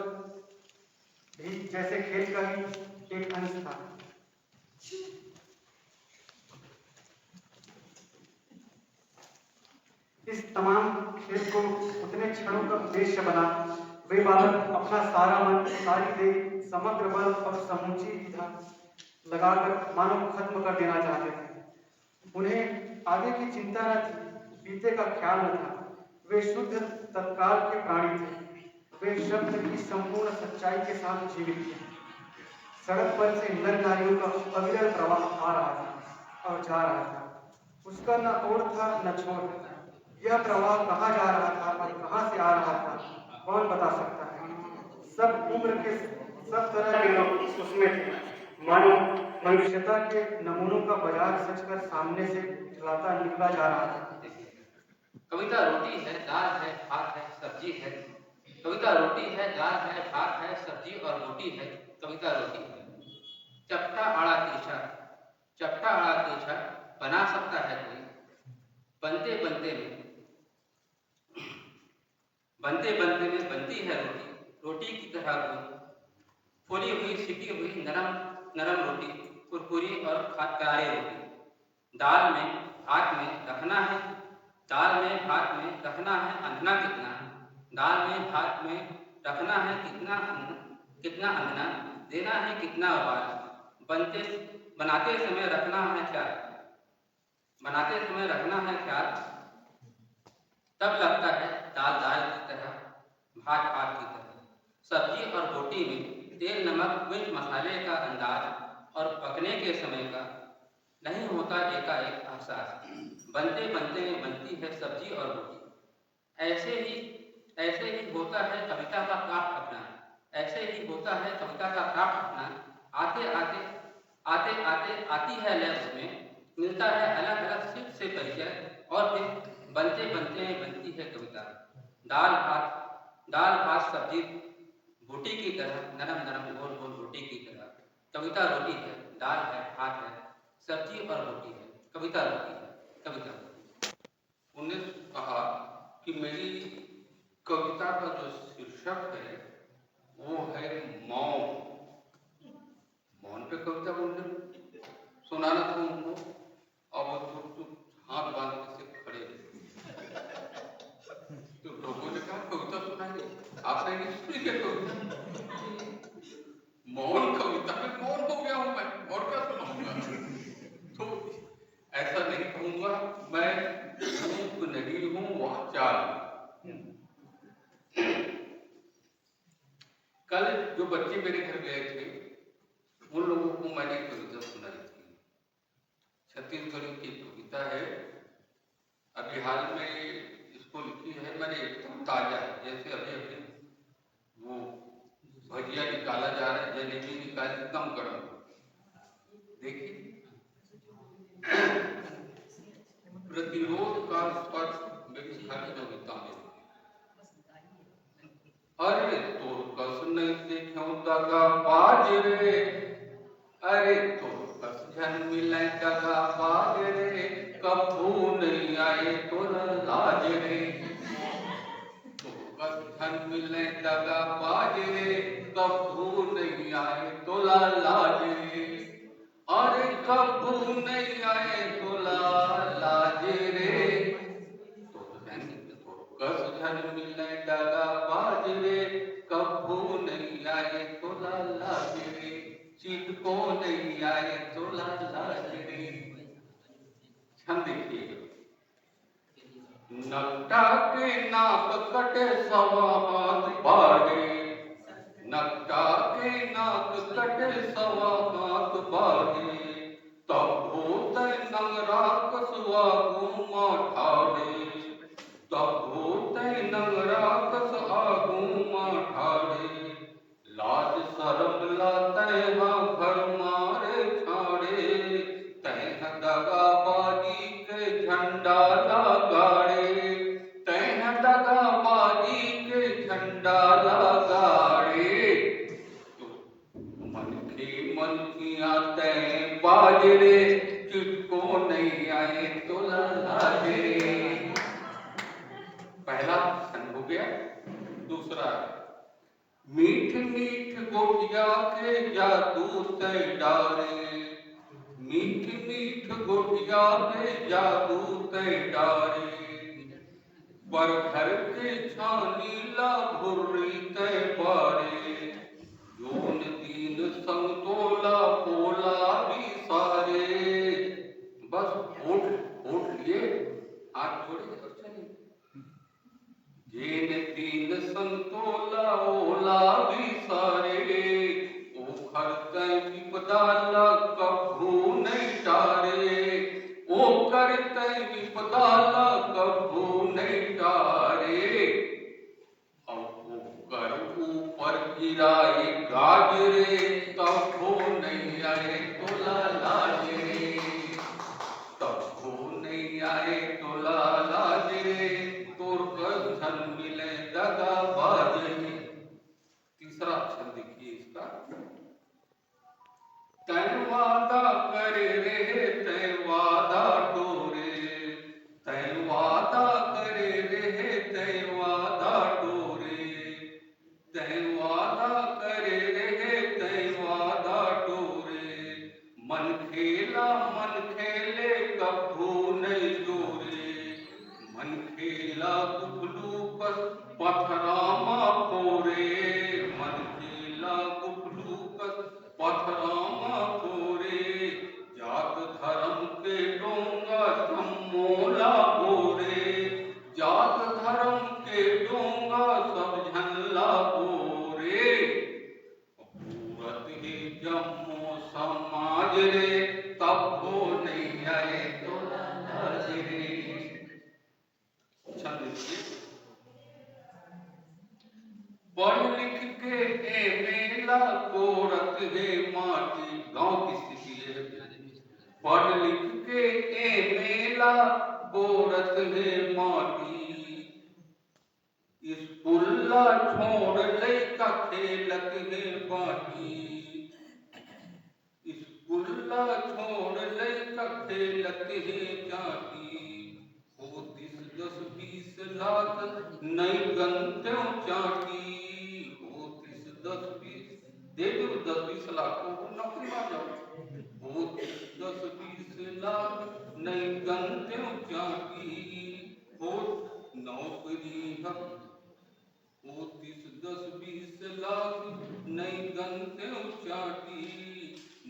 भी जैसे खेल का ही एक अंश था। इस तमाम खेल को उतने क्षणों का उद्देश्य बना वे बालक अपना सारा मन, सारी देह, समग्र बल और समूची विधा लगाकर मानव खत्म कर देना चाहते थे। उन्हें आगे की चिंता न थी, बीते का ख्याल न था। वे शुद्ध तत्काल के प्राणी थे। वे शब्द की संपूर्ण सच्चाई के साथ जीवित थे। सड़क पर से नर नारियों का अविरल प्रवाह आ रहा था और जा रहा था। उसका न ओर था न छोर। यह प्रवाह कहाँ जा रहा था और कहाँ से आ रहा था, कौन बता सकता है। सब उम्र के, सब तरह के लोग उसमें थे। मानो मनुष्यता के नमूनों का बाजार सजकर सामने से दिखलाता निकला जा रहा था। कविता रोटी है, दाल है, भात है, सब्जी है। कविता रोटी है, दाल है, भात है, सब्जी और रोटी है। कविता रोटी है। चपटा आड़ा तीछा, चपटा आड़ा तीछा बना सकता है कोई। बनते बनते में बनती है रोटी, रोटी की तरह कोई। फूली हुई, सिकी हुई, नरम नरम रोटी, कुरकुरी और करारी रोटी। दाल में भात में रखना है, दाल में भात में रखना है अंधना कितना। दाल में भात में रखना है कितना अंधना, देना है कितना उबाल। बनाते समय रखना है ख्याल, बनाते समय रखना है ख्याल। तब लगता है दाल दाल की तरह, भात भात की तरह। सब्जी और रोटी में तेल, नमक, मिर्च, मसाले का अंदाज और पकने के समय का नहीं होता एकाएक एहसास। बनते बनते में बनती है सब्जी और रोटी। ऐसे ही होता है कविता का क्राफ्ट अपना, ऐसे ही होता है कविता का क्राफ्ट अपना। आते आते आती है लय उसमें, मिलता है अलग अलग सिर्फ से परिचय और फिर बनते बनते में बनती है कविता। दाल भात सब्जी रोटी की तरह, नरम नरम गोल गोल रोटी की तरह। कविता रोटी है, दाल है, भात है, सब्जी और रोटी है। कविता रोटी है, कविता। उन्होंने कहा कि मेरी कविता का जो शीर्षक है वो है मौन। मौन पे कविता बोलने सुनाना था उनको, और वो चुप हाथ बांध के से खड़े। तो लोगों ने कहा कविता सुनाइए, आपने नहीं सुनी क्या कविता? मौन कविता में मौन हो गया हूं मैं, और क्या सुनाऊंगा? तो ऐसा नहीं कहूंगा, मैं मूक नहीं हूं वाचाल। कल जो बच्चे मेरे घर गए थे उन लोगों को मैंने कविता सुनाई थी। छत्तीसगढ़ी की कविता है, अभी हाल में इसको लिखी है मैंने, एकदम ताजा है। जैसे अभी वो भजिया निकाला जा रहा है, जलेबी निकाली कम गर्म। देखिए, प्रतिरोध का अरे तोर कस नहीं देखो दगा बाज रे, अरे तोर कस जन मिले दगा बाज रे, कभू नहीं आए तोरा लाज रे। तोर कस जन मिले दगा बाज रे, कभू नहीं आए तोला लाज रे। अरे कभू नहीं आए तोला लाज रे। कस झन मिले डागा बाज रे, कभू नहीं आए तोला लाज रे, चीट को नहीं आए तोला लाज रे। छंद देखिए, नकटा के नाक कटे सवा हाथ बाढ़े, नकटा के नाक कटे सवा हाथ बाढ़े, तब होते नंगरा कसुआ घूमा ठाड़े, तब होते नंगरा कस आगूमा ठाड़े, लाज शरम लाते हाँ घर मारे छाड़े, तह दगा बाजी के झंडा लगाड़े, तह दगा बाजी के झंडा लगाड़े। मन की आते बाजरे, चिटको नहीं आए तोला लाज रे। पहला छंद हो गया। दूसरा, मीठ मीठ गोटिया के जादू तय डारे, मीठ मीठ गोटिया के जादू तय डारे, पर घर के छानी ला भुर्री तय बारे, जोन दीन संग तोला पोला भी सारे। बस होठ लिए हाथ छोड़े और चले। जेन दीन संतोला ओला भी सारे, ओ खरते विपदा ला कभू नहीं टारे, ओ करते विपदा ला कभू नहीं टारे। कर ऊपर गिराए गाज रे, तब हो नहीं आए तोला लाज रे, तब हो नहीं आए तोला लाज रे, तोर कस धन मिले दगा बाज रे। तीसरा अक्षर देखिए इसका, तय वादा करे रे तय वादा टोरे, तय वादा करे रे तय वादा टोरे, तय वादा करे रे तय वादा टोरे, मन खेला मन खेले कभू नहीं जोरे, मन खेला गुफलू कस पथरामा फोरे, मन खेला गुफलू कस पथरामा फोरे, जात धर्म के डोंगा जम्मोला बोरे, जात धर्म के डोंगा सब झल्ला बोरे। पूरत ही जम्मो समाज रे, तब हो नहीं आए तोला लाज रे। छंद देखिए, पढ़ लिख के ए मेला कोरत है माटी, गांव की स्थिति है। पढ़ लिख के ए मेला कोरत है माटी, स्कूला छोड़ लइका खेलत है बाटी, स्कूला छोड़ लइका खेलत है जाटी, हो 10-20 लाख नहीं गंत्यों चाटी, हो 10-20 दे दो 10-20 लाख को नौकरी मार जाओ, हो 10-20 लाख नहीं गंत्यों चाटी, हो नौकरी हम, हो 10-20 लाख नहीं गंत्यों चाटी,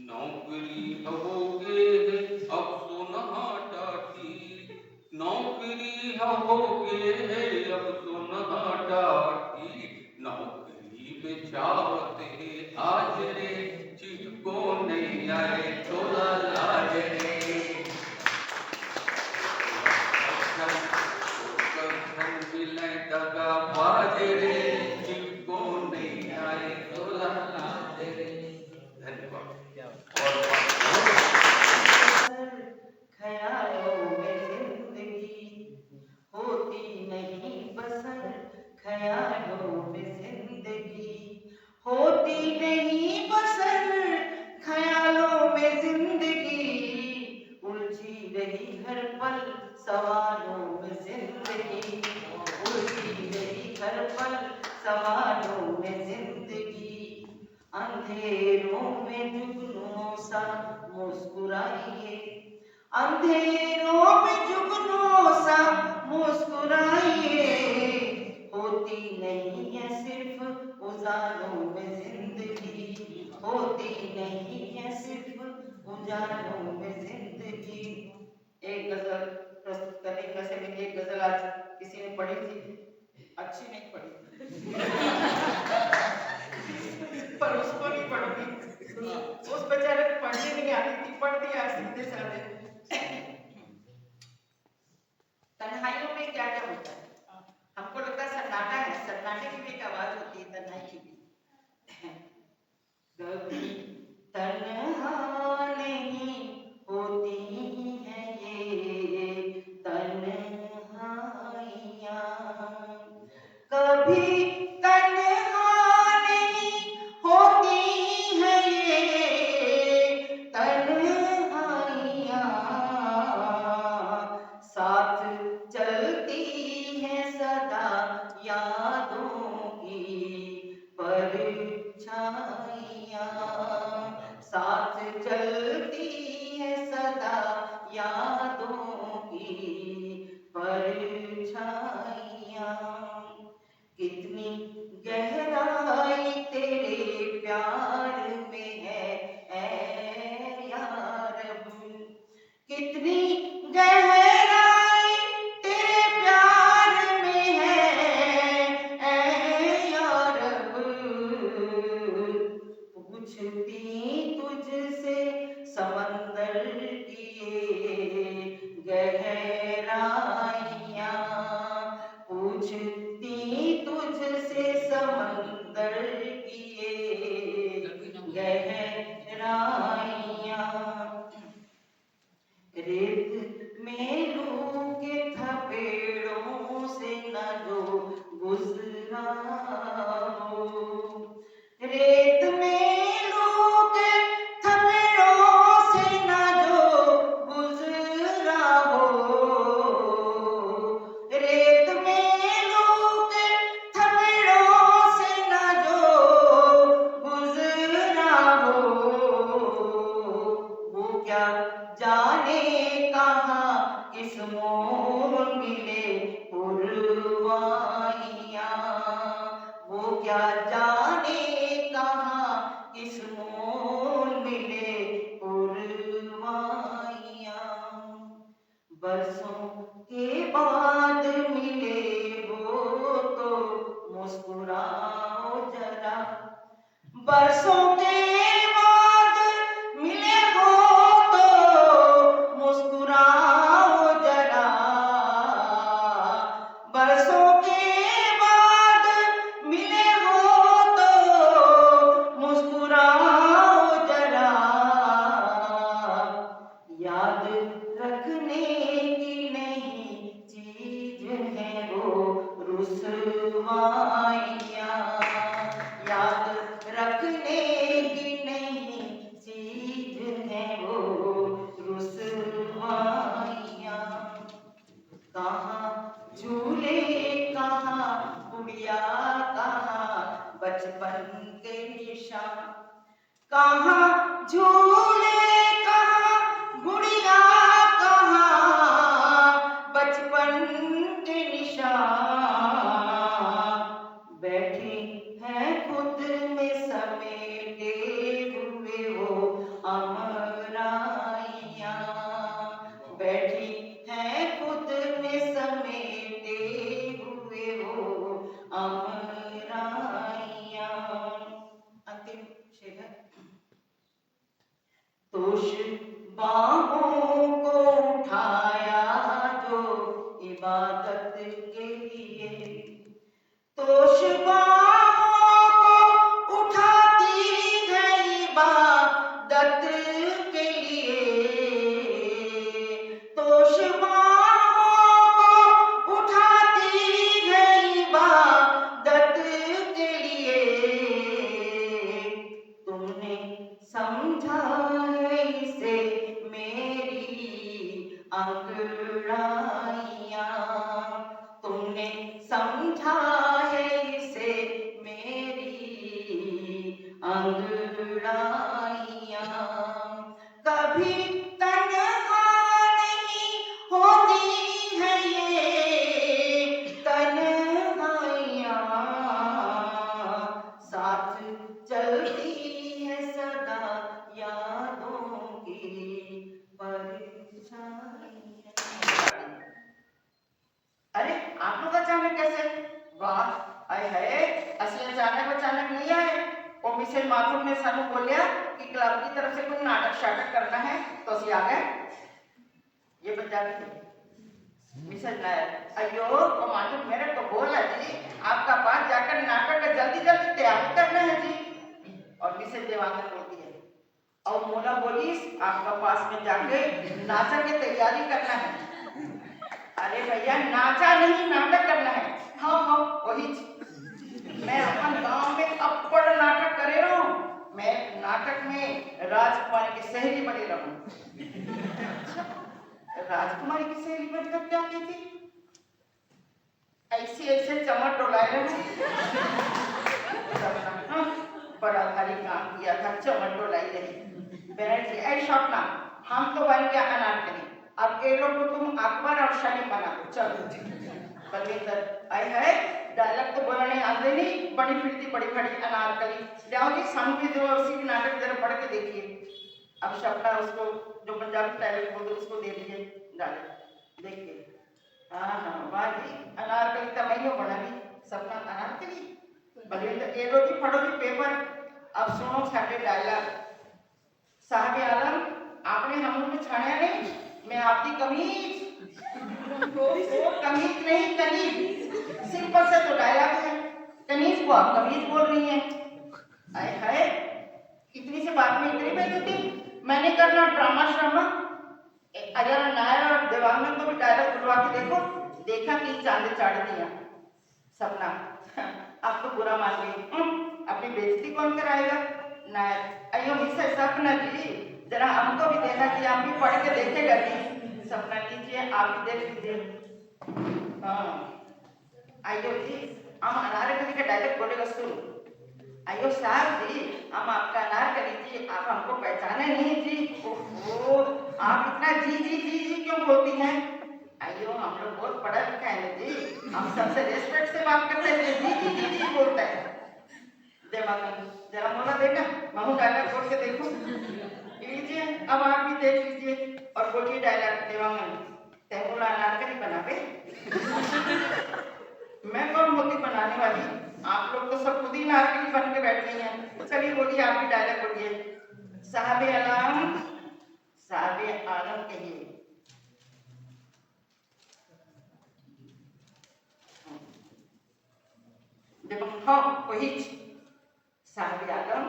नौकरी होगे अब सोना टाटी, नौकरी होगे अब सोना टाटी, नौकरी बेचावत है आज रे, चिटको नहीं आए तोला लाज रे। मिले दगा बाज रे, चिटको नहीं आए तोला लाज रे। धन्यवाद। ख्यालों में जिंदगी होती नहीं बसर, ख्यालों में जिंदगी पल सवालों में जिंदगी, अंधेरों में जुगनों सा मुस्कुराइए, अंधेरों में जुगनों सा मुस्कुराइए, होती नहीं है सिर्फ उजालों में जिंदगी, होती नहीं है सिर्फ उजालों में जिंदगी। एक गजल प्रस्तुत करने की वैसे मैंने एक गजल आज किसी ने पढ़ी थी, अच्छी नहीं पढ़ी पर उसको नहीं पढ़ूंगी, उस बेचारे को पढ़नी नहीं आती थी, पढ़ दिया सीधे साधे। तन्हाइयों में क्या क्या होता है? हमको लगता है सन्नाटा है, सन्नाटे की भी एक आवाज होती है, तन्हाई की भी। कभी तन्हा नहीं होती है ये तन्हाइयाँ, कभी तन्हा नहीं होती है ये तन्हाइयाँ, साथ चलती है सदा यादों की परछाइयाँ, साथ चलती है सदा यादों की परछाइयाँ, कितनी गहराई तेरे प्यार में है ऐ यारब, कितनी गहराई तेरे प्यार में है ऐ यारब, पूछती तुझसे समंदर की ये गहराइयाँ, पूछती तुझसे समंदर की ये गहराइयाँ, रेत में लू के थपेड़ों से न जो गुजरा हो, रेत में लू के थपेड़ों से न जो गुजरा हो, रेत में लू के थपेड़ों से न जो गुजरा हो, वो क्या जाने कहाँ किस मोड़ मिले पुरवाइयाँ, वो क्या जाने कहाँ किस मोड़ मिले पुरवाइयाँ, बरसों के बाद मिले वो तो मुस्कुराओ जरा, बरसों के बाद मिले हो तो मुस्कुराओ जरा, बरसों के बाद मिले हो तो मुस्कुराओ जरा, याद रखने की नहीं चीज है वो रुसवाइयाँ, याद रखने की नहीं चीज है वो रुसवाइयाँ, कहाँ झूले कहाँ गुड़िया कहाँ बचपन के निशान, कहाँ झूले कहाँ गुड़िया कहाँ बचपन के निशान, बैठी है खुद में समेटे हुए वो अमराइयाँ, बैठी है खुद में समेटे हुए वो अमराइयाँ। अंतिम शेर है, तोश बाहों को उठाया जो इबादत के लिए, तोश बाहों को उठाती है इबादत के लिए, तोश बाहों को उठाती है इबादत के लिए, तुमने समझा है इसे मेरी अंगड़ाइयाँ, तुमने समझा है मेरी अंगड़ाइयाँ कभी तन्हा नहीं होती है ये तन्हाइयाँ साथ चलती है सदा यादों की परछाइयाँ। अरे आप लोग अचानक कैसे? वाह, आए है असली अचानक नहीं आए। वो मिसेज माथुर ने सानू बोलिया कि क्लब की तरफ से कोई नाटक शाटक करना है तो ਅਸੀਂ आ गए। ये पंजाबी थी। मिसेज नायर, अयो वो माथुर मेरे को बोला जी आपका पास जाकर नाटक का जल्दी जल्दी तैयारी करना है जी। और मिसेज देवांगन बोलती है और मोला बोलीस आपका पास में जाके नाचा की तैयारी करना है। अरे भैया नाचा नहीं नाटक करना है। हाँ वही मैं अपन गांव में अब्बड़ नाटक करे रहूं। मैं नाटक में राजकुमारी की सहेली बनी रहूं। राजकुमारी की सहेली बनकर क्या की थी? ऐसे चमट डोलाए रहूं। बड़ा भारी काम किया था, चमट डोलाई रही। बहन जी ऐ स्वप्ना हम तो बन गया अनारकली, अब ये लोग को तुम अकबर और सलीम बना दो। चलो बलविंदर आए है डायलॉग तो बोलने आते नहीं, बड़ी फिरती बड़ी खड़ी अनारकली। जाओ जी सामने जो उसी की नाटक जरा पढ़ के देखिए। अब शब्दा उसको जो पंजाबी डायलॉग बोलते उसको दे दिए डायलॉग देखिए। हाँ वाह जी अनारकली तो मैं बना ली सपना अनारकली। बलविंदर ये लो जी पढ़ो जी पेपर। अब सुनो साढ़े डायलॉग। साहब आलम आपने हम में छाया नहीं, मैं आपकी कमीज वो कमीज नहीं कनीज। सिंपल से तो डायलॉग है, कनीज को आप कमीज बोल रही हैं। आए हाय इतनी सी बात में इतनी बेइज्जती। मैंने करना ड्रामा श्रामा। अगर नायर और देवांगन को भी डायलॉग बुलवा के देखो, देखा कि चांद चाड़ दिया। सपना आप तो बुरा मान गई। अपनी बेइज्जती कौन कराएगा? नायर अयो मिसेस सपना जी जरा हमको भी देखा कि आप भी पढ़ के देखेगा जी। सपना लीजिए आप भी देख लीजिए। हाँ आइयो जी हम अनारकली का डायलॉग बोलेगा सुनो। आइयो साहब जी हम आपका अनारकली जी, आप हमको पहचाने नहीं जी। ओहो आप इतना जी जी जी जी क्यों बोलती हैं? आइयो हम लोग बहुत पढ़ा लिखा है जी, हम सबसे रेस्पेक्ट से बात करते हैं। जी जी जी जी बोलता है। देवांगन जरा मोला देखा महू डायलॉग बोल के देखो। लीजिए अब आप भी देख लीजिए और बोलिए डायलॉग। देवांगन तैमूला अनारकली बना पे। मैं कौन होती बनाने वाली? आप लोग तो सब खुद ही अनारकली बन के बैठ गई हैं। चलिए बोलिए आप भी डायलॉग बोलिए। साहब आलम कहिए। हाँ वही साहब आलम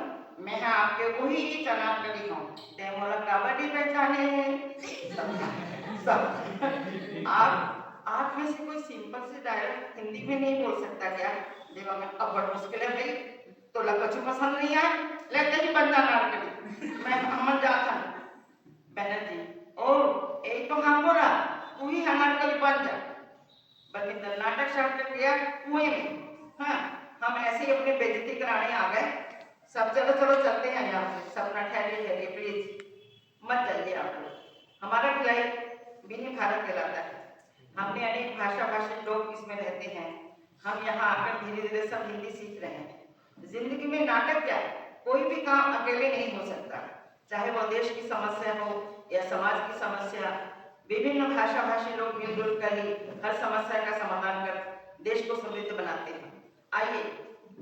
मैं आपके वही अनारकली हूँ। तैमूला कबड्डी पहचाने सब। आप में से कोई सिंपल से डायलॉग हिंदी में नहीं बोल सकता क्या? देवांगन अब बड़ा मुश्किल है भाई, तो लकचू पसंद नहीं आए लेते ही बन जाना नाटक। मैं अमन जाता बनर्जी ओ एक तो हम बोला तू ही अनारकली बन जा। बलविंदर नाटक स्टार्ट कर दिया कुएं में। हाँ हम ऐसे ही अपनी बेइज्जती कराने आ गए सब। चलो चलते हैं यहाँ से। सपना ठहरिए प्लीज मत जाइए आप लोग। हमारा खिलाई मिनी भारत कहलाता है। हमने अनेक भाषी लोग इसमें रहते हैं। हम यहाँ आकर धीरे धीरे सब हिंदी सीख रहे हैं। जिंदगी में नाटक क्या है, कोई भी काम अकेले नहीं हो सकता। चाहे वो देश की समस्या हो या समाज की समस्या, विभिन्न भाषी लोग मिलजुल कर ही हर समस्या का समाधान कर देश को समृद्ध बनाते हैं। आइए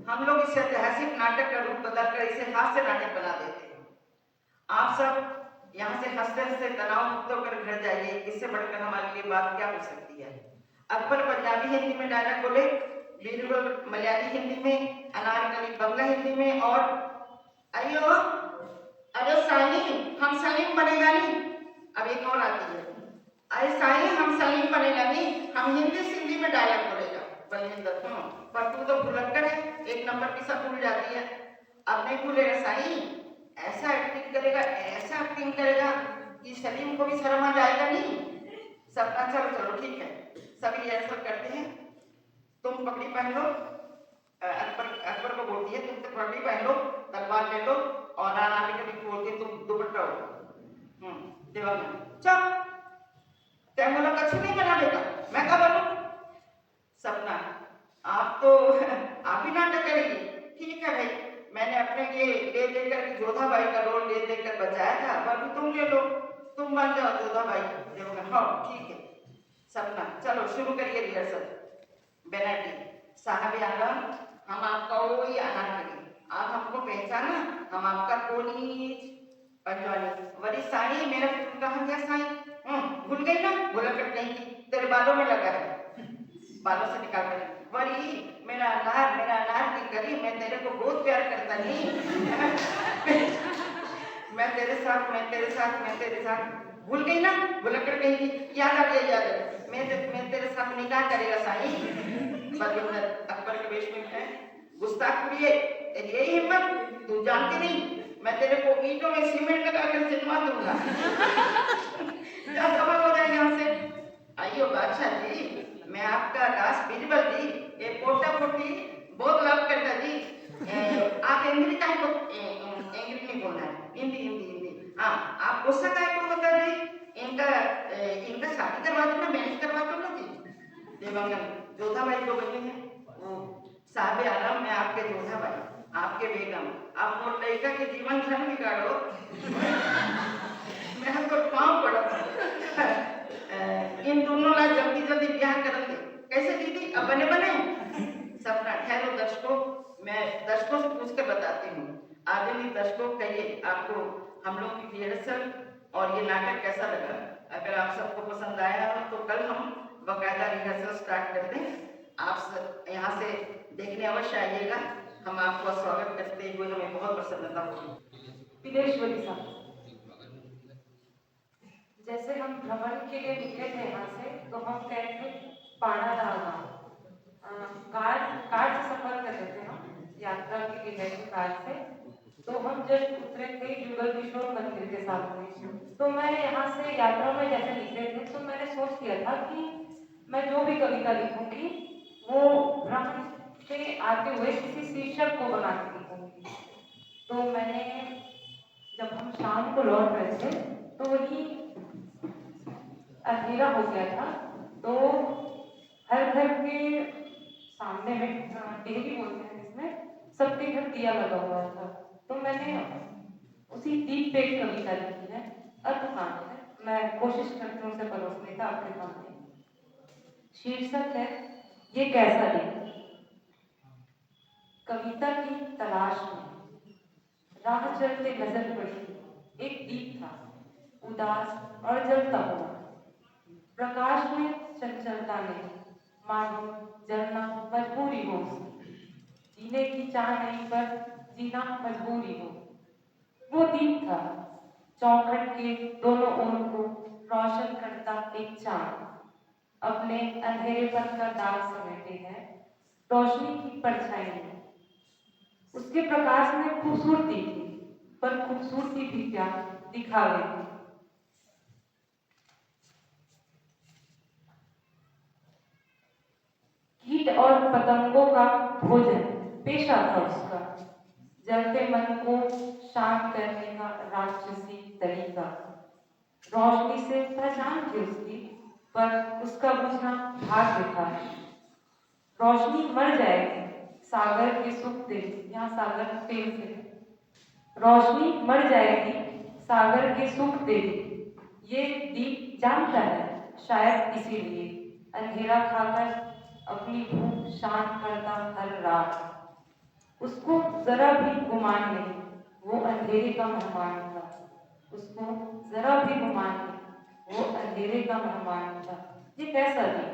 हम लोग इस ऐतिहासिक नाटक का रूप बदलकर इसे हास्य नाटक बना देते हैं। आप सब यहाँ से हंसते हंसते तनाव मुक्त होकर घर जाइए। इससे बढ़कर हमारे लिए बात क्या हो सकती है? अकबर पंजाबी हिंदी में डायलॉग बोले, बीरबल मलयाली हिंदी में, अनारकली बंगला हिंदी में और अयो अरे साली हम सलीम बनेगा नहीं। अब एक और आती है, अरे साली हम सलीम बनेगा नहीं, हम हिंदी सिंधी में डायलॉग बोलेगा। बलविंदर पर तू तो भुलक्कड़ है, एक नंबर की सब भूल जाती है। अब नहीं भूलेगा साई, ऐसा एक्टिंग करेगा कि सलीम को भी शर्म आ जाएगा नहीं। सबका चलो ठीक है सभी ऐसा करते हैं। तुम पगड़ी पहन लो, अकबर को बोलती है तुम पगड़ी पहन लो, तलवार ले लो और आराम से कभी खोल के तुम दुपट्टा हो। देवांगन चुप, तय बोला कछ नहीं बना बेटा, मैं क्या बनूं? सपना आप तो आप ही नाटक करेंगे। ठीक है भाई, मैंने अपने लिए ले देकर जोधा बाई का रोल ले देकर बचाया था, अब अभी तुम ले लो, तुम बन जाओ जोधा बाई। देवांगन हाँ ठीक है। सपना चलो शुरू करिए रिहर्सल। बेनाटी साहब आलम, हम आपका वही अनारकली, आप हमको पहचाना, हम आपका कोनीज। पंजवानी वरी साई मेरा फिल्म कहाँ गया साई? भूल गई ना, भूला कट नहीं की, तेरे बालों में लगा है, बालों से निकाल कर। वरी मेरा अनार की कली, मैं तेरे को बहुत प्यार करता नहीं। मैं तेरे साथ भूल गई ना, भूला कर कहीं की, याद आ गया, मैं तेरे साथ निकाह करेगा साई। बलविंदर अकबर के वेश में है, गुस्ताख कुड़िए, तेरी यही हिम्मत, तू जानती नहीं मैं तेरे को ईंटों में सीमेंट लगाकर चिनवा दूंगा। क्या खबर हो जाए यहाँ से? आइयो बादशाह जी, मैं आपका दास बिरबल जी, ये पोटा पोटी बहुत लव करता जी। आप अंग्रेजी का अंग्रेजी नहीं बोलना है, हिंदी। हाँ आप गुस्सा का को बता जी, इनका शादी करवा दो ना, मैरिज करवा दो ना जी। देवांगन जोधा बाई को बनी है वो साहब आलम, मैं आपके जोधा बाई, आपके बेगम, आप मोर लड़का के जीवन धर्म बिगाड़ो। मैं हमको पाँव पड़ा। इन दोनों ला जल्दी ब्याह कर दे, कैसे दीदी अब बने? सपना ठहरो दर्शकों, मैं दर्शकों से पूछ कर बताती हूँ। आदरणीय दर्शकों कहिए आपको हम लोग की रिहर्सल और ये नाटक कैसा लगा? अगर आप सबको पसंद आया हो तो कल हम बकायदा रिहर्सल स्टार्ट कर दें। आप यहाँ से देखने अवश्य आइएगा, हम आपका स्वागत करते हुए हमें बहुत प्रसन्नता होगी। विदेश्वरी साहब, जैसे हम भ्रमण के लिए निकले थे यहाँ से, तो हम गए थे पाणादार गाँव, कार से सफर कर रहे थे, हम यात्रा के लिए गए थे कार से। तो हम जब उतरे थे जुगल किशोर मंदिर के सामने, तो मैं यहाँ से यात्रा में जैसे निकले थे तो मैंने सोच किया था कि मैं जो भी कविता लिखूंगी वो भ्रमण से आते हुए किसी शीर्षक को बना के लिखूंगी। तो मैंने जब हम शाम को लौट रहे थे तो वही अंधेरा हो गया था, तो हर घर के सामने में डेहरी बोलते हैं जिसमें सबके घर दिया लगा हुआ था। तो मैंने उसी दीप पे एक कविता लिखी है, अर्थकांड है, मैं कोशिश करती हूँ उसे परोसने का आपके सामने। शीर्षक है ये कैसा दिन। कविता की तलाश में राह चलते नजर पड़ी एक दीप था, उदास और जलता हुआ। प्रकाश में चंचलता नहीं, मानो जलना मजबूरी हो, जीने की चाह नहीं पर जीना मजबूरी हो। वो दीप था चौखट के दोनों ओर को रोशन करता एक चांद, अपने अंधेरेपन का दाग समेटे है रोशनी की परछाई में। उसके प्रकाश में खूबसूरती थी, पर खूबसूरती भी क्या दिखावे थी। कीट और पतंगों का भोजन पेशा था उसका, जलते मन को शांत करने का राक्षसी तरीका। रोशनी से पहचान थी उसकी, पर उसका बुझना भाग्य था। रोशनी मर जाएगी सागर के सुख दे, यहाँ सागर प्रेम से, रोशनी मर जाएगी सागर के सुख दे, ये दीप जानता है शायद इसीलिए अंधेरा खाकर अपनी भूख शांत करता हर रात। उसको जरा भी गुमान नहीं वो अंधेरे का मेहमान था, उसको जरा भी गुमान नहीं वो अंधेरे का मेहमान था। ये कैसा दिन,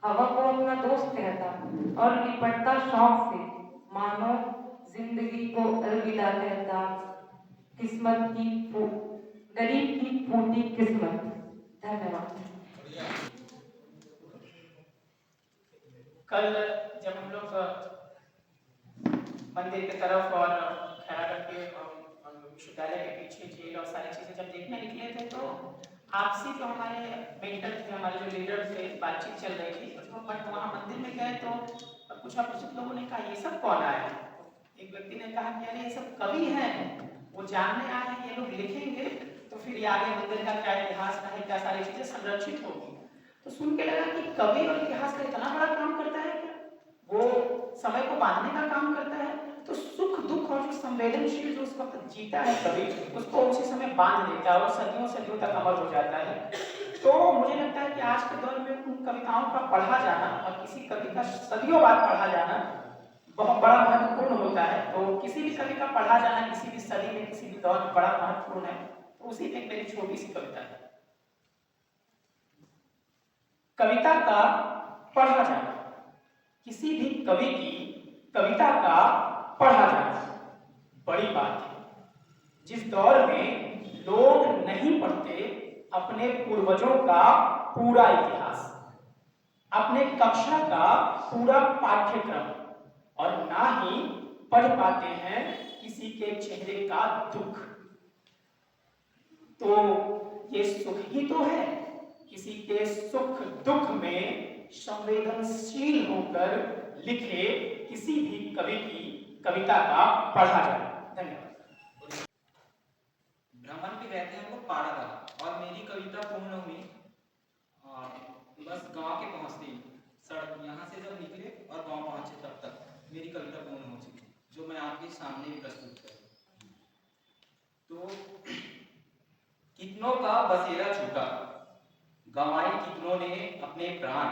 हवा को अपना दोस्त कहता और लिपटता शौक से, मानो जिंदगी को अलविदा कहता। किस्मत की गरीब की फूटी किस्मत। धन्यवाद। कल जब हम लोग मंदिर की तरफ और खैरागढ़ के विश्वविद्यालय के पीछे जेल और सारी चीजें जब देखने निकले थे, तो आपसी जो हमारे मेंटर थे, हमारे जो लीडर थे, बातचीत चल रही थी। तो बट वहाँ मंदिर में गए तो कुछ अप्रशिक्षित लोगों ने कहा ये सब कौन आए हैं? एक व्यक्ति ने कहा कि अरे ये सब कवि हैं, वो जानने आए हैं, ये लोग लिखेंगे तो फिर ये आगे मंदिर का क्या इतिहास रहे, क्या सारी चीजें संरक्षित होगी। तो सुन के लगा कि कवि और इतिहास का इतना बड़ा काम करता है क्या? वो समय को बांधने का काम करता है। तो सुख दुख और जो संवेदनशील जो उस वक्त जीता है कवि, उसको उसी समय बांध देता है और सदियों सदियों तक अमर हो जाता है। तो मुझे लगता है कि आज के दौर में उन कविताओं का पढ़ा जाना और किसी कवि का सदियों बाद पढ़ा जाना बहुत बड़ा महत्वपूर्ण होता है। तो किसी भी कवि का पढ़ा जाना किसी भी सदी में, किसी भी दौर में बड़ा महत्वपूर्ण है। तो उसी में एक मेरी छोटी सी कविता है। कविता का पढ़ा जाना, किसी भी कवि की कविता का पढ़ा जाना बड़ी बात है। जिस दौर में लोग नहीं पढ़ते अपने पूर्वजों का पूरा इतिहास, अपने कक्षा का पूरा पाठ्यक्रम, और ना ही पढ़ पाते हैं किसी के चेहरे का दुख, तो ये सुख ही तो है। किसी के सुख दुख में संवेदनशील होकर लिखे किसी भी कवि की कविता का पढ़ा जाए। धन्यवाद। भ्रमण पे रहते हैं हम लोग पाड़ागाह, और मेरी कविता पूर्ण हुई बस गांव के पहुंचते ही, सड़क यहाँ से जब निकले और गांव पहुंचे तब तक मेरी कविता पूर्ण हो चुकी, जो मैं आपके सामने प्रस्तुत करूं। तो कितनों का बसेरा छूटा, गंवाई कितनों ने अपने प्राण,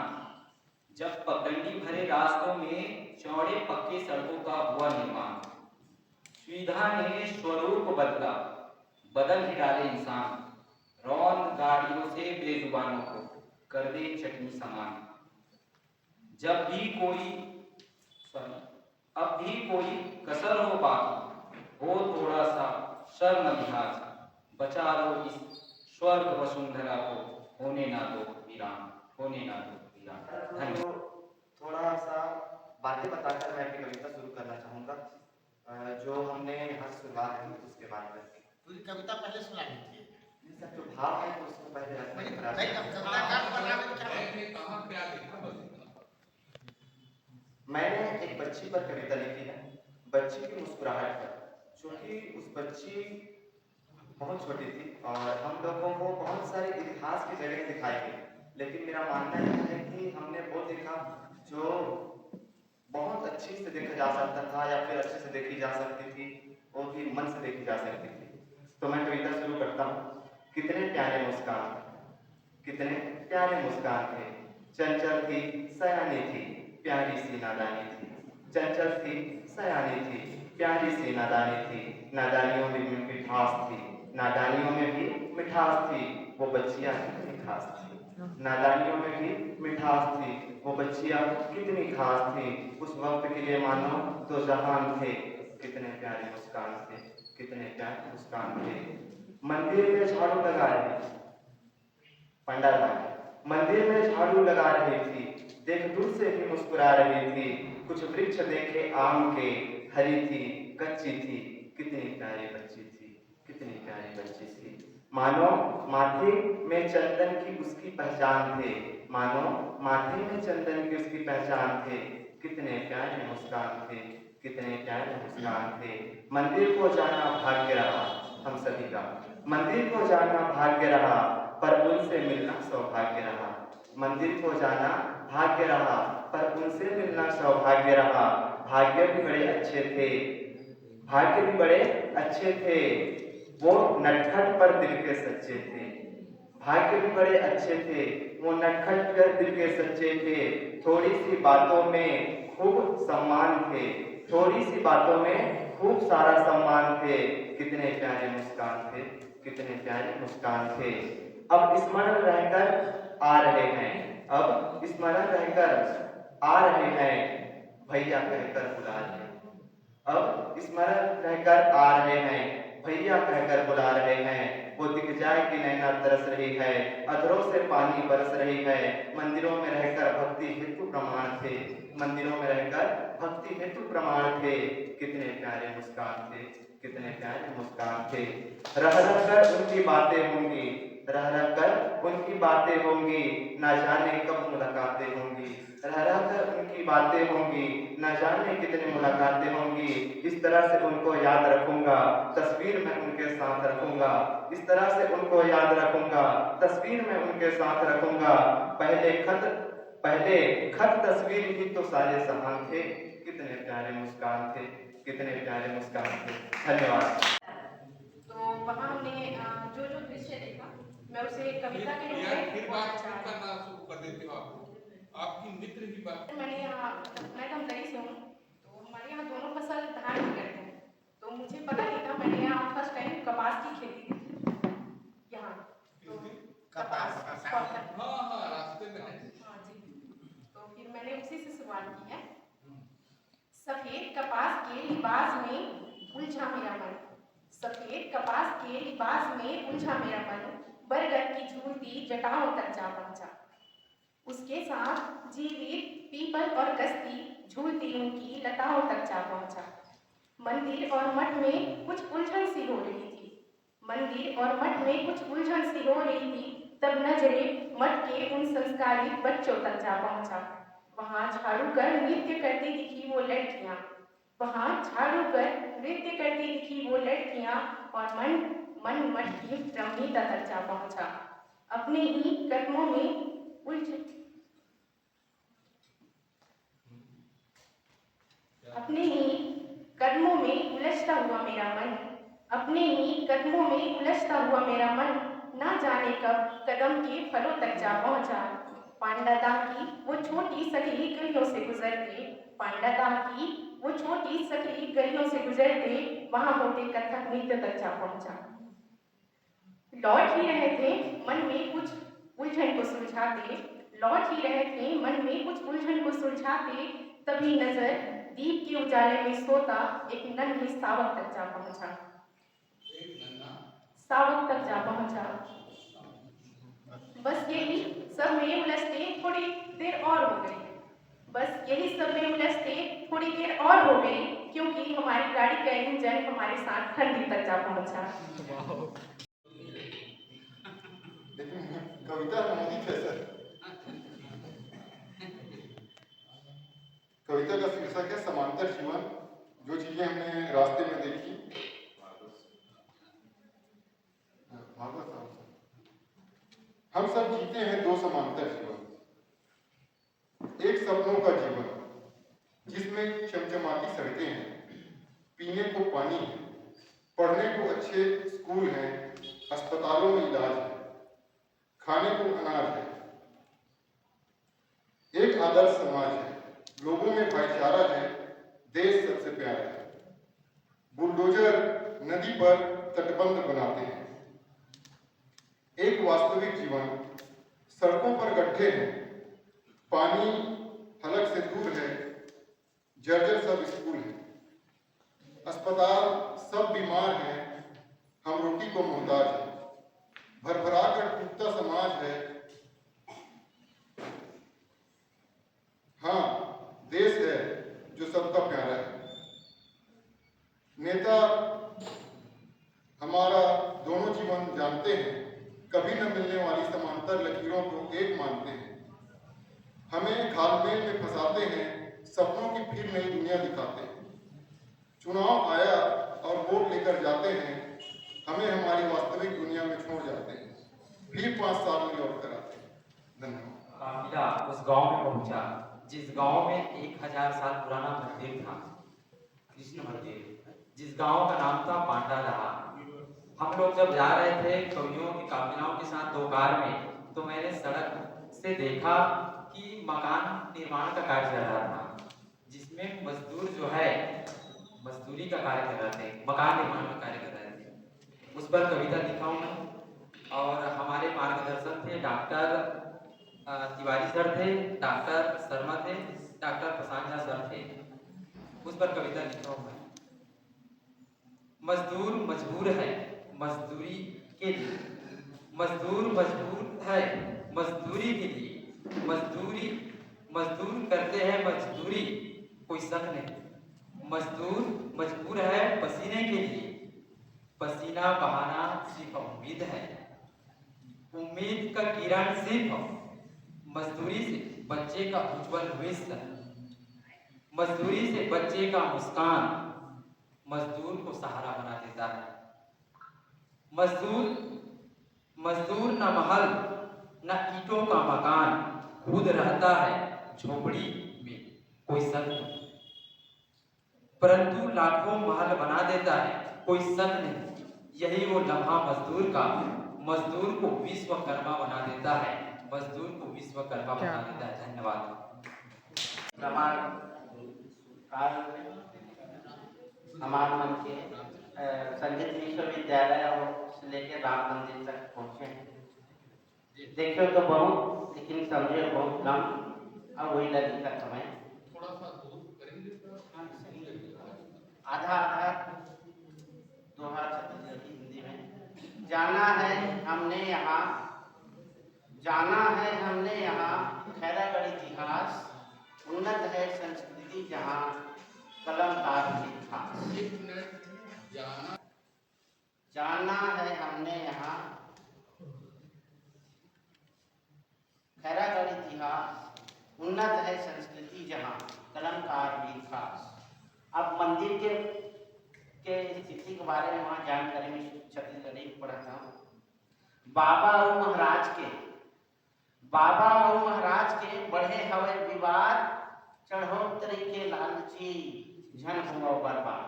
जब पगडंडी भरे रास्तों में चौड़े पक्के सड़कों का हुआ निर्माण। सुविधा ने स्वरूप बदला, बदल ही डाले इंसान, रौन गाड़ियों से बेजुबानों को कर दे चटनी समान। जब भी कोई अब भी कोई कसर हो बाकी, हो थोड़ा सा शर्म लिहाज, बचा लो इस स्वर्ग वसुंधरा को, होने ना दो वीरान, होने ना दो वीरान। धन्यवाद। थोड़ा सा बातें बताकर मैं अपनी कविता शुरू करना चाहूँगा। जो हमने यहाँ शुरुआत की उसके बाद में पूरी कविता पहले सुनानी थी। सब जो भाव है तो उसको पहले रखना ही पड़ा। मैंने एक बच्ची पर कविता लिखी है, बच्ची की मुस्कुराहट पर, क्योंकि उस बच्ची बहुत छोटी थी और हम लोगों को बहुत सारे इतिहास की जगह दिखाई गई, लेकिन मेरा मानना यह है कि हमने वो देखा जो बहुत अच्छी से देखा जा सकता था या फिर अच्छे से देखी जा सकती थी, वो भी मन से देखी जा सकती थी। तो मैं कविता शुरू करता हूँ। कितने प्यारे मुस्कान, कितने प्यारे मुस्कान थे, चंचल थी सयानी थी, प्यारी सी नादानी थी, चंचल थी सयानी थी, प्यारी सी नादानी थी, नादानियों में भी मिठास थी, नादानियों में भी मिठास थी, वो बच्चियाँ कितनी खास थी, नादानियों में भी मिठास थी, वो बच्चियाँ कितनी खास थी, उस वक्त के लिए मानो तो जहान थे, कितने प्यारे मुस्कान थे, कितने प्यारे मुस्कान थे। मंदिर में झाड़ू लगा रही थी, पंडाल वाले मंदिर में झाड़ू लगा रही थी, देख दूर से भी मुस्कुरा रही थी, कुछ वृक्ष देखे आम के, हरी थी कच्ची थी, कितनी प्यारी बच्ची थी, कितनी प्यारी बच्ची थी। मानो माथे में चंदन की उसकी पहचान थे, मानो माथे में चंदन की उसकी पहचान थे, कितने प्यारे मुस्कान थे, कितने प्यारे मुस्कान थे। मंदिर को जाना भाग्य रहा हम सभी का, मंदिर को जाना भाग्य रहा, पर उनसे मिलना सौभाग्य रहा, मंदिर को जाना भाग्य रहा, पर उनसे मिलना सौभाग्य रहा। भाग्य भी बड़े अच्छे थे, भाग्य भी बड़े अच्छे थे, वो नटखट पर दिल के सच्चे थे, भाग्य भी बड़े अच्छे थे, वो नटखट पर दिल के सच्चे थे। थोड़ी सी बातों में खूब सम्मान थे, थोड़ी सी बातों में खूब सारा सम्मान थे, कितने प्यारे मुस्कान थे, कितने प्यारे मुस्कान थे। अब स्मरण रहकर आ रहे हैं, अब स्मरण रहकर आ रहे हैं, भैया कहकर बुला रहे हैं, अब स्मरण रहकर आ रहे हैं, भैया कहकर बुला रहे हैं। वो दिख जाए कि नैना तरस रही है, अधरों से पानी बरस रही है, मंदिरों में रहकर भक्ति हेतु प्रमाण थे, मंदिरों में रहकर भक्ति हेतु प्रमाण थे, कितने प्यारे मुस्कान थे, कितने प्यारे मुस्कान थे। रह रह कर उनकी बातें होंगी, रह रह कर उनकी बातें होंगी, ना जाने कब मुलाकातें होंगी, रह रह कर उनकी बातें होंगी, न जाने कितनी मुलाकातें होंगी। इस तरह से उनको याद रखूंगा, तस्वीर में उनके साथ रखूंगा। इस तरह से उनको याद रखूंगा, तस्वीर में उनके साथ रखूंगा। पहले खत तस्वीर ही तो सारे समान थे, कितने प्यारे मुस्कान थे, कितने प्यारे मुस्कान थे। धन्यवाद। तो वहाँ हमने जो जो दृश्य देखा, मैं उसे कविता के रूप यार में फिर बोलना बात चाह रही करना शुरू कर देते हो आपकी मित्र ही बात। हूँ। मैं धमतरी से हूँ, तो हमारे यहाँ दोनों फसल धान की करते हैं। तो मुझे पता नहीं था, मैंने यहाँ फर्स्ट टाइम कपास की खेती की यहाँ। तो कपास हाँ रास्ते में है। हाँ जी, तो फिर मैंने उसी से शुरुआत की है। सफेद कपास के लिबास में उलझा मेरा मन, सफेद कपास के लिबास में उलझा मेरा मन, बरगद की झूलती जटाओं तक जा पहुंचा। उसके साथ जीवित पीपल और गस्ती झूलती उनकी लताओं तक जा पहुंचा। मंदिर और मठ में कुछ उलझन सी हो रही थी, मंदिर और मठ में कुछ उलझन सी हो रही थी। तब नजरे मठ के उन संस्कारित बच्चों तक जा पहुंचा। वहां झाड़ू कर नृत्य करती दिखी वो लड़कियां, वहां झाड़ू कर नृत्य करती दिखी वो लड़कियां, और मन मठ की रमणीयता तक जा पहुंचा। अपने ही कदमों में अपने ही कदमों में उलझता हुआ मेरा मन, अपने ही कदमों में उलझता हुआ मेरा मन, ना जाने कब कदम के फलों तक जा पहुंचा। पांडादाह की वो छोटी सकली गलियों से गुजरते, पांडादाह की वो छोटी सकली गलियों से गुजरते, वहां होते कथक नृत्य तक जा पहुंचा। लौट ही रहे थे मन में कुछ उलझन को सुलझाते, लौट ही रहे थे मन में कुछ उलझन को सुलझाते, तभी नजर दीप के उजाले में सोता एक नन्ही सावक तक जा पहुंचा, सावक तक जा पहुंचा। बस यही सब में उलझते थोड़ी देर और हो गई, बस यही सब में उलझते थोड़ी देर और हो गई, क्योंकि हमारी गाड़ी का इंजन हमारे साथ खंडी तक जा पहुंचा। लेकिन कविता नवोदित है सर। कविता का शीर्षक है समांतर जीवन। जो चीजें हमने रास्ते में देखी, हम सब जीते हैं दो समांतर जीवन। एक सपनों का जीवन जिसमें चमचमाती सड़कें हैं, पीने को पानी है, पढ़ने को अच्छे स्कूल हैं, अस्पतालों में इलाज है, खाने को अनाज है। एक आदर्श समाज है, लोगों में भाईचारा है, देश सबसे प्यारा है। बुलडोजर नदी पर तटबंध बनाते हैं। एक वास्तविक जीवन, सड़कों पर गड्ढे हैं, पानी हलक से दूर है, जर्जर सब स्कूल है, अस्पताल सब बीमार हैं, हम रोटी को मोहताज हैं, भरभरा कर टूटता समाज है। हाँ, देश है जो सबका प्यारा है। नेता हमारा दोनों जीवन जानते हैं, कभी न मिलने वाली समांतर लकीरों को एक मानते हैं। हमें घालमेल में फंसाते हैं, सपनों की फिर नई दुनिया दिखाते हैं। चुनाव आया और वोट लेकर जाते हैं, हमें हमारी वास्तविक दुनिया में छोड़ जाते हैं, फिर 5 साल में लौट कर आते हैं। धन्यवाद। काफिला उस गांव में पहुंचा जिस गांव में 1000 साल पुराना मंदिर था, कृष्ण मंदिर, जिस गांव का नाम था पांडादाह। हम लोग जब जा रहे थे कवियों की काफिलाओं के साथ 2 कार में, तो मैंने सड़क से देखा कि मकान निर्माण का कार्य चल रहा था, जिसमें मजदूर जो है मजदूरी का कार्य कर रहे थे, मकान निर्माण का कार्य कर रहे थे। उस पर कविता लिखा हूँ मैं। और हमारे मार्गदर्शन थे डॉक्टर तिवारी सर थे, डॉक्टर शर्मा थे, डॉक्टर प्रशांत झा सर थे। उस पर कविता लिखा हूँ मैं। मजदूर मजबूर है मजदूरी के लिए, मजदूर मजबूर है मजदूरी के लिए, मजदूर करते हैं मजदूरी, कोई शक नहीं। मजदूर मजबूर है पसीने के लिए, पसीना बहाना सिर्फ उम्मीद है, उम्मीद का किरण सिर्फ मजदूरी से बच्चे का उज्जवल भविष्य, मजदूरी से बच्चे का मुस्कान मजदूर को सहारा बना देता है। मजदूर न महल न ईंटों का मकान, खुद रहता है झोपड़ी में, कोई शक नहीं, परंतु लाखों महल बना देता है, कोई शक नहीं। यही वो लम्हा मजदूर को विश्वकर्मा बना देता है, मजदूर को विश्वकर्मा बना देता है। धन्यवाद। हमारे मन के संगीत विश्वविद्यालय और से लेकर राम मंदिर तक पहुँचे हैं। देखो तो बहुत, लेकिन समझे बहुत कम। और वही लगी का समय थोड़ा सा दूर करेंगे आधा आधा दोहा छत्तीसगढ़ी हिंदी में। जाना है हमने यहाँ खैरागढ़ इतिहास, उन्नत है संस्कृति जहाँ कलम तार की खास। जाना है हमने यहाँ खैरागढ़ इतिहास, उन्नत है संस्कृति जहाँ कलमकार भी खास। अब मंदिर के स्थिति के बारे में वहाँ जानकारी में छत्तीसगढ़ी पढ़ता हूँ। बाबा और महाराज के बढ़े हवे विवाद, चढ़ोतरी के लालची झन हुआ बर्बाद।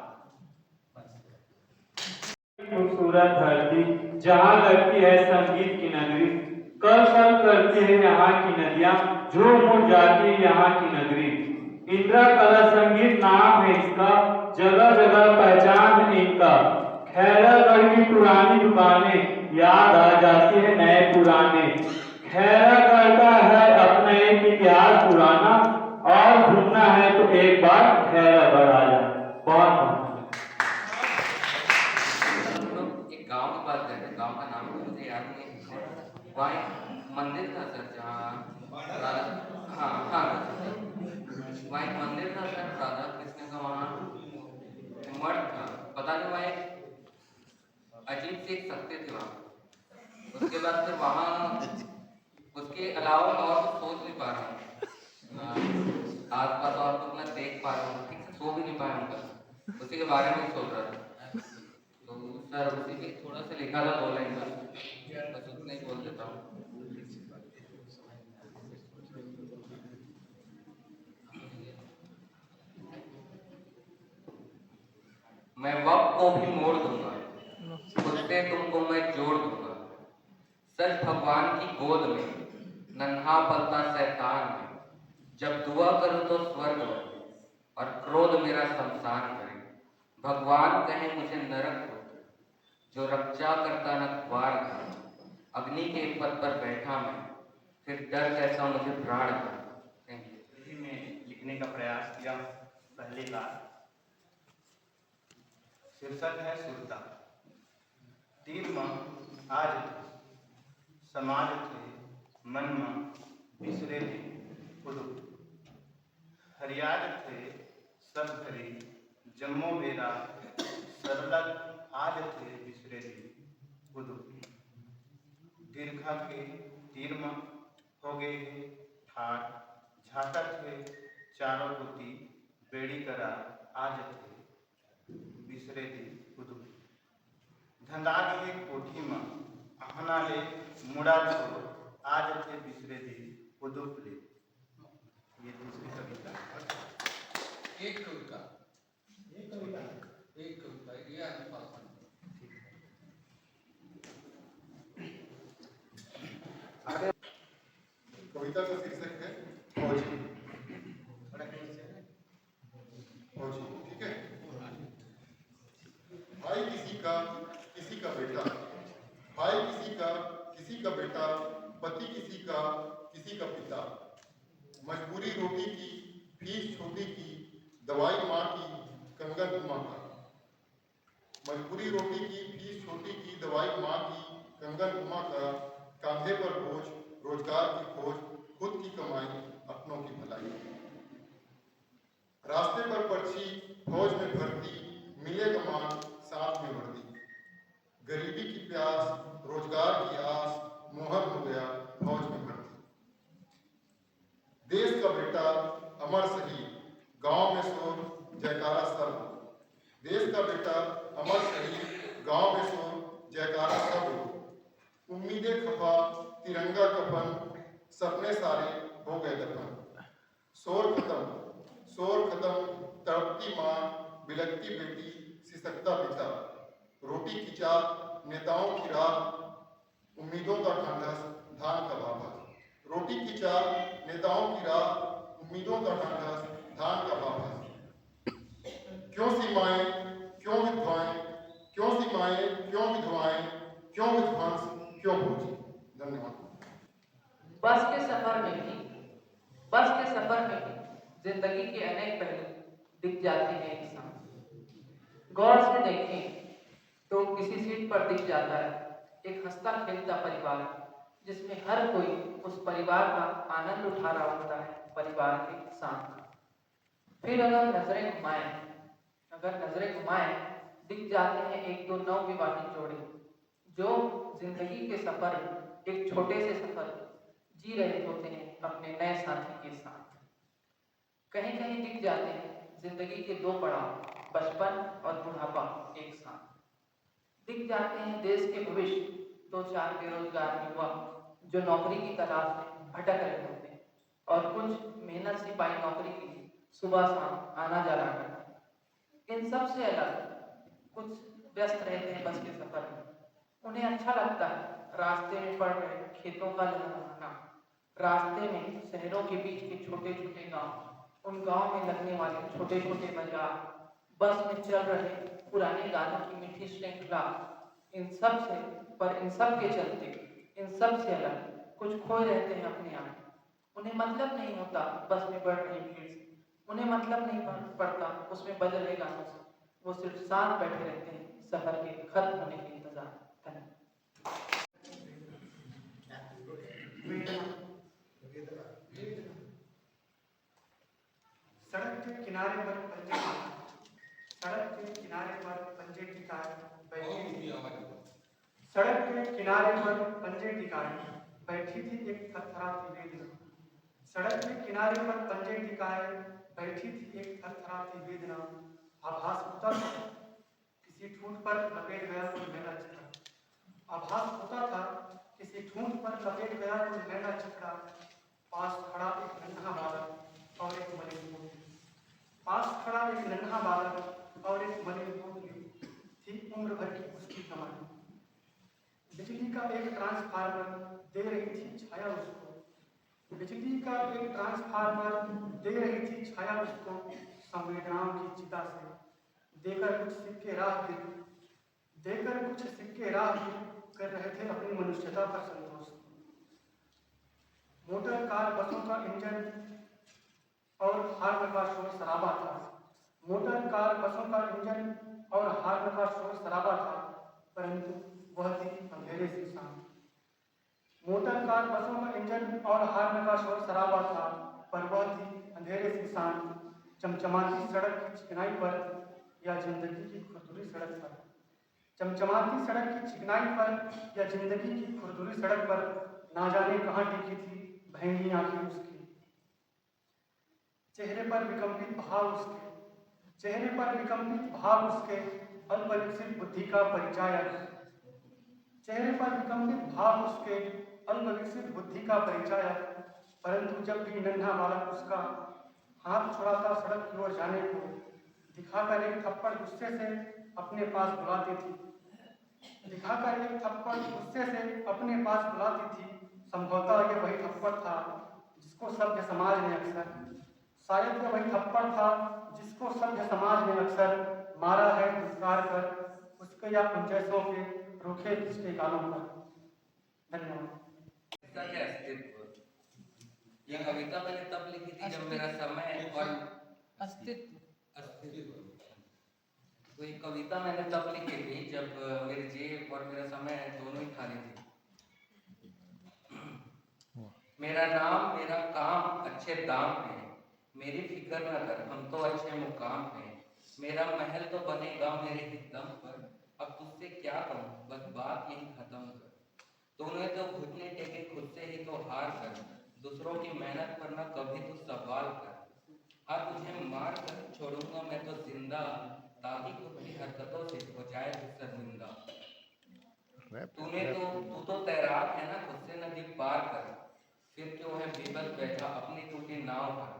खूबसूरत धरती जहाँ लगती है संगीत की नगरी, कल करती है यहाँ की नदियाँ, झूम उठ जाती है यहाँ की नगरी। इंदिरा कला संगीत नाम है इसका, जगह जगह पहचान है इनका। खैरागढ़ की पुरानी दुकानें याद आ जाती है नए पुराने। खैरागढ़ का है अपना एक इतिहास पुराना, और घूमना है तो एक बार खैरागढ़ आ जाए। बहुत एक गांव के पास गए थे, गांव का नाम तो मुझे याद नहीं है। वहाँ एक मंदिर था सर, जहाँ वहाँ एक मंदिर था सर, राधा कृष्ण का वहाँ मठ था। पता नहीं वहाँ एक अजीब सी एक शक्ति थी वहाँ। उसके बाद फिर वहाँ उसके अलावा और कुछ सोच नहीं पा रहा हूँ, आस पास और कुछ मैं देख पा रहा हूँ, ठीक से सो भी नहीं पाया हूँ, उसी के बारे में सोच रहा था। तो सर उसी के थोड़ा सा लिखा था 2 लाइन का, बस उतना ही बोल देता हूँ। मैं वक्त को भी मोड़ दूंगा, उससे तुमको मैं जोड़ दूंगा। सच भगवान की गोद में, नन्हा पलता शैतान में, जब दुआ करूं तो स्वर्ग में, और क्रोध मेरा शमशान करे। भगवान कहे मुझे नरक हो, जो रक्षा करता न द्वार का। अग्नि के पद पर बैठा मैं, फिर डर कैसा मुझे प्राण का। हिंदी में लिखने का प्रयास किया पहली बार। शीर्षक है सुरता। तीर में आज थे, समाज थे, मन में बिसरे थे खुद। हरियाज थे सब घरी, जम्मो बेरा सरलग आज थे बिसरे थे खुद। दीर्घा के तीर में हो गए हैं ठाठ, झाका थे चारों पुती, बेड़ी करा आज थे बिसरे थे खुद। धंधा गए कोठी में, आहना ले मुड़ा छो, आज थे बिसरे थे खुद ले। ये दूसरी कविता। एक कविता ये अनुशासन। कविता का शीर्षक है फौजी। फौजी, ठीक है। भाई किसी का बेटा, भाई किसी का बेटा, पति किसी का पिता। मजबूरी रोटी की, फीस छोटी की, दवाई माँ की, कंगन उमा का। मजबूरी रोटी की, फीस छोटी की, दवाई माँ की, कंगन उमा का। कांधे पर बोझ, रोजगार की खोज, खुद की कमाई, अपनों की भलाई। रास्ते पर पर्ची, फौज में भर्ती, मिलेगा मान, साथ में वर्दी। गरीबी की प्यास, रोजगार की आस, मोहन हो गया फौज में भर्ती। शोर जयकारा सब हो। देश का बेटा अमर शहीद गांव में शोर जयकारा सब हो। उम्मीदें खफा तिरंगा कफन सपने सारे हो गए दफन। शोर खत्म तड़पती माँ बिलखती बेटी सिसकता पिता। रोटी की चाक नेताओं की राह उम्मीदों का ढांढस धान का भाभा। रोटी की चाक नेताओं की राह उम्मीदों का ढांढस धान का भाभा। क्यों सीमाएं क्यों विधवाएं क्यों सीमाएं क्यों विधवाएं क्यों विध्वंस क्यों भोज। धन्यवाद। बस के सफर में भी जिंदगी के अनेक पहलू दिख जाते हैं एक साथ। गौर से देखें तो किसी सीट पर दिख जाता है एक हंसता खेलता परिवार, जिसमें हर कोई उस परिवार का आनंद उठा रहा होता है परिवार के साथ। फिर अगर नजरें घुमाएं दिख जाते हैं एक दो नवविवाहित जोड़े, जो जिंदगी के सफर एक छोटे से सफर जी रहे होते हैं अपने नए साथी के साथ। कहीं कहीं दिख जाते हैं जिंदगी के दो पड़ाव, बचपन और बुढ़ापा एक साथ। दिख जाते हैं देश के भविष्य दो चार बेरोजगार युवा जो नौकरी की तलाश में भटक रहे होते हैं, और कुछ मेहनत से पाई नौकरी के लिए सुबह शाम आना जाना करते हैं। इन सब से अलग कुछ व्यस्त रहते हैं बस के सफर में। उन्हें अच्छा लगता है रास्ते में पड़ रहे खेतों का लहलहाना, रास्ते में शहरों के बीच के छोटे छोटे गांव, उन गांव में लगने वाले छोटे छोटे बाजार, बस में चल रहे पुराने गानों की मीठी श्रृंखला। इन सब के चलते इन सब से अलग कुछ खोए रहते हैं अपने आप। उन्हें मतलब नहीं होता बस में बढ़ रही भीड़ से, उन्हें मतलब नहीं पड़ता उसमें बज रहे गानों से। वो सिर्फ साथ बैठे रहते हैं सफर के खत्म होने के इंतजार। सड़क के किनारे पर पंजे टिकाए बैठी थी एक थरथराती वेदना। सड़क के किनारे पर पंजे टिकाए बैठी थी एक थरथराती वेदना। आभास होता था किसी ठूंठ पर लपेट गया कोई मैला चिकड़ा। आभास होता था किसी ठूंठ पर लपेट गया कोई मैला चिकड़ा। पास खड़ा एक नन्हा बालक और एक मलिन पोतली। पास खड़ा एक नन्हा बालक और एक मलिन पोतली थी उम्र भर की उसकी कमाई। बिजली का एक ट्रांसफार्मर दे रही थी छाया उसको। बिजली का एक ट्रांसफार्मर दे रही थी छाया उसको। संवेदनाओं की चिता से देकर कुछ सिक्के राह कर रहे थे अपनी मनुष्यता पर संतोष। मोटर कार बसों का इंजन और हार्न का शोर शराबा था। मोटर कार बसों का इंजन और हार्न का शोर शराबा था, परंतु वह थी अंधेरे से शांत। मोटर कार बसों का इंजन और हार्न का शोर शराबा था, पर वह थी अंधेरे से शांत। चमचमाती सड़क की चिकनाई पर या जिंदगी की खुरदुरी सड़क पर, चमचमाती सड़क की चिकनाई पर या जिंदगी की खुरदुरी सड़क पर ना जाने कहाँ टिकी थी भैंगी आंखें उसकी। चेहरे पर विकम्पित भाव उसके अल्पविकसित बुद्धि का परिचायक। चेहरे पर विकम्पित भाव उसके अल्पविकसित बुद्धि का परिचायक। परंतु जब भी नन्हा बालक उसका हाथ छुड़ाता सड़क की ओर जाने को, दिखाकर एक थप्पड़ गुस्से से अपने पास बुलाती थी। संभवतः यह वही थप्पड़ था जिसको सभ्य समाज ने अक्सर, शायद यह वही थप्पड़ था जिसको सभ्य समाज ने अक्सर मारा है दुष्कार कर उसके या उन जैसों के रूखे पिछले गालों पर। धन्यवाद। सत्य अस्तित्व। यह कविता मैंने तब लिखी थी जब मेरा समय और अस्तित्व। तो ये कविता मैंने तब लिखी थी जब मेरी जेब और मेरा समय दोनों ही खाली थे। मेरा नाम मेरा काम अच्छे दाम पे, मेरी फिक्र न कर हम तो अच्छे मुकाम पे। मेरा महल तो बनेगा मेरे ही दम पर, अब तुझसे क्या कहूँ बस बात यही खत्म कर। तूने तो घुटने टेके खुद से ही तो हार कर, दूसरों की मेहनत पर न कभी तू सवाल कर। हाँ, तुझे मार कर छोड़ूंगा मैं तो जिंदा, ताकि तुम्हारी हरकतों से हो जाए तू शर्मिंदा। तू तो तैराक है ना, खुद से नदी पार कर, फिर क्यों है बेबस बैठा अपनी टूटी नाव पर।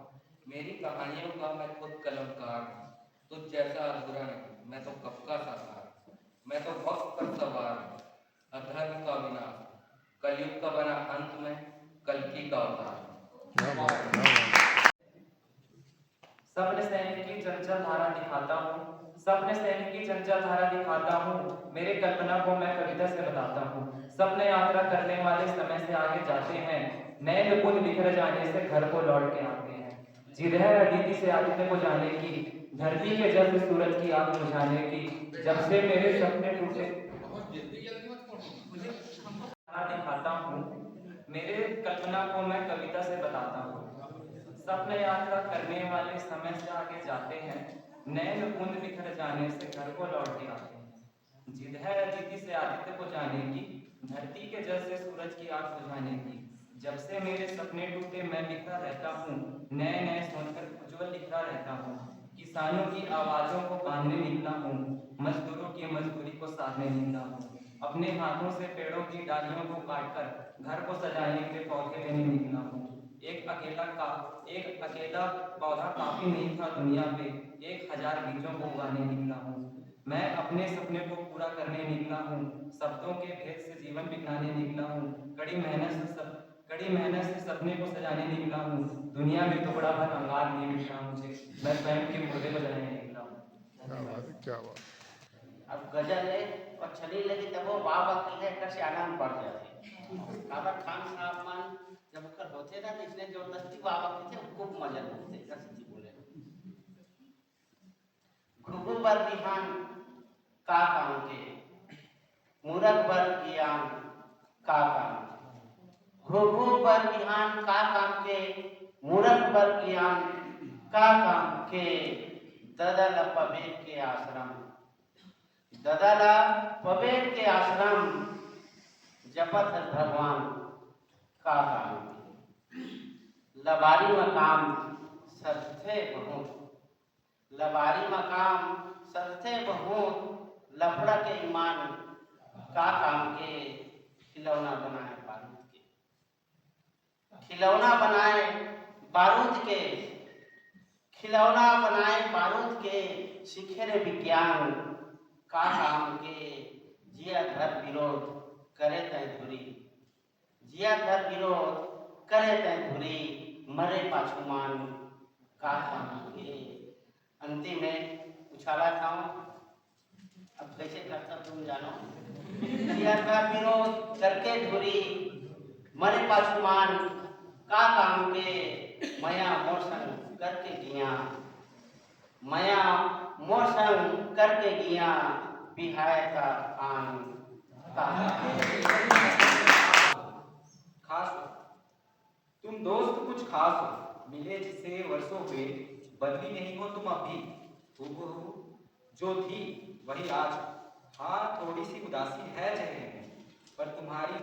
मेरी कहानियों का मैं खुद कलमकार हूँ, तुझ जैसा अधूरा नहीं, मैं तो कब का साकार, मैं तो वक्त पर सवार हूँ, अधर्म का विनाश, कलयुग का बना अंत में, कल्कि का अवतार। सपने सैनिक की चंचल धारा दिखाता हूँ, सपने सैनिक की चंचल धारा दिखाता हूँ, मेरे कल्पना को मैं कविता से बताता हूँ। सपने यात्रा करने वाले समय से आगे जाते हैं, नए निपुण बिखर जाने से घर को लौट के आते हैं। जिद है अदिति से आदित्य को जाने की, धरती के जल से सूरज की आग बुझाने की, जब से मेरे सपने टूटे दिखाता हूँ, मेरे कल्पना को मैं कविता से बताता हूँ। सपने यात्रा करने वाले समय से आगे जाते हैं, नए निपुण बिखर जाने से घर को लौट के आते हैं। जिद है अदिति से आदित्य को जाने की, धरती के जल से सूरज की आग बुझाने की, जब से मेरे सपने टूटे मैं बिखरा रहता हूँ, नए नए सोचकर उज्जवल दिखरा रहता हूँ। किसानों की आवाजों को बांधने निकला हूँ, मजदूरों की मजदूरी को साधने निकला हूँ, अपने हाथों से पेड़ों की डालियों को काटकर घर को सजाने के पौधे लेने निकला हूँ। एक अकेला पौधा काफी नहीं था दुनिया पे, 1000 बीजों को उगाने निकला हूँ। मैं अपने सपने को पूरा करने निकला हूँ, शब्दों के भेद से जीवन बिताने निकला हूँ, कड़ी मेहनत से सपने को सजाने निकला हूँ। दुनिया में टुकड़ा भर अंगार नहीं मिला मुझे, मैं स्वयं के मुर्दे को जलाने निकला हूँ। क्या बात। अब गजल है और चली लगी तब वो बाबा की है कैसे आनंद बढ़ जाते। कादर खान साहब मान जब ओकर होते ना तो इसने जबरदस्ती बाबा की थे खूब मजा लेते कैसे बोले घुघु बर बिहान का काम के मूरख बर ज्ञान का काम, घुघु बर बिहान का काम के मूरख बर ज्ञान का काम के, ददल पबेर के आश्रम, ददला पबेर के आश्रम, जपत भगवान का काम, लबारी मकाम सस्ते बहुत, लबारी मकाम सस्ते बहुत, लफड़ा के ईमान का काम के, खिलौना बनाए बारूद के, खिलौना बनाए बारूद के, खिलौना बनाए बारूद के, सीखे रे विज्ञान का काम के, जिया धर विरोध करे तय धुरी, जिया धर विरोध करे तय धुरी, मरे पाछुमान का काम के। अंतिम में उछाला था, अब कैसे करता तुम जानो, जिया धर विरोध करके धुरी, मरे पाछुमान का काम के, मया मोशन करके गिया, मया मोशन करके गिया, बिहाय का आन खास हो तुम दोस्त, कुछ खास हो, मिले जिसे वर्षों हुए, बदली नहीं हो तुम अभी, हूबहू जो थी वही आज। हाँ, थोड़ी सी उदासी है चेहरे में, पर तुम्हारी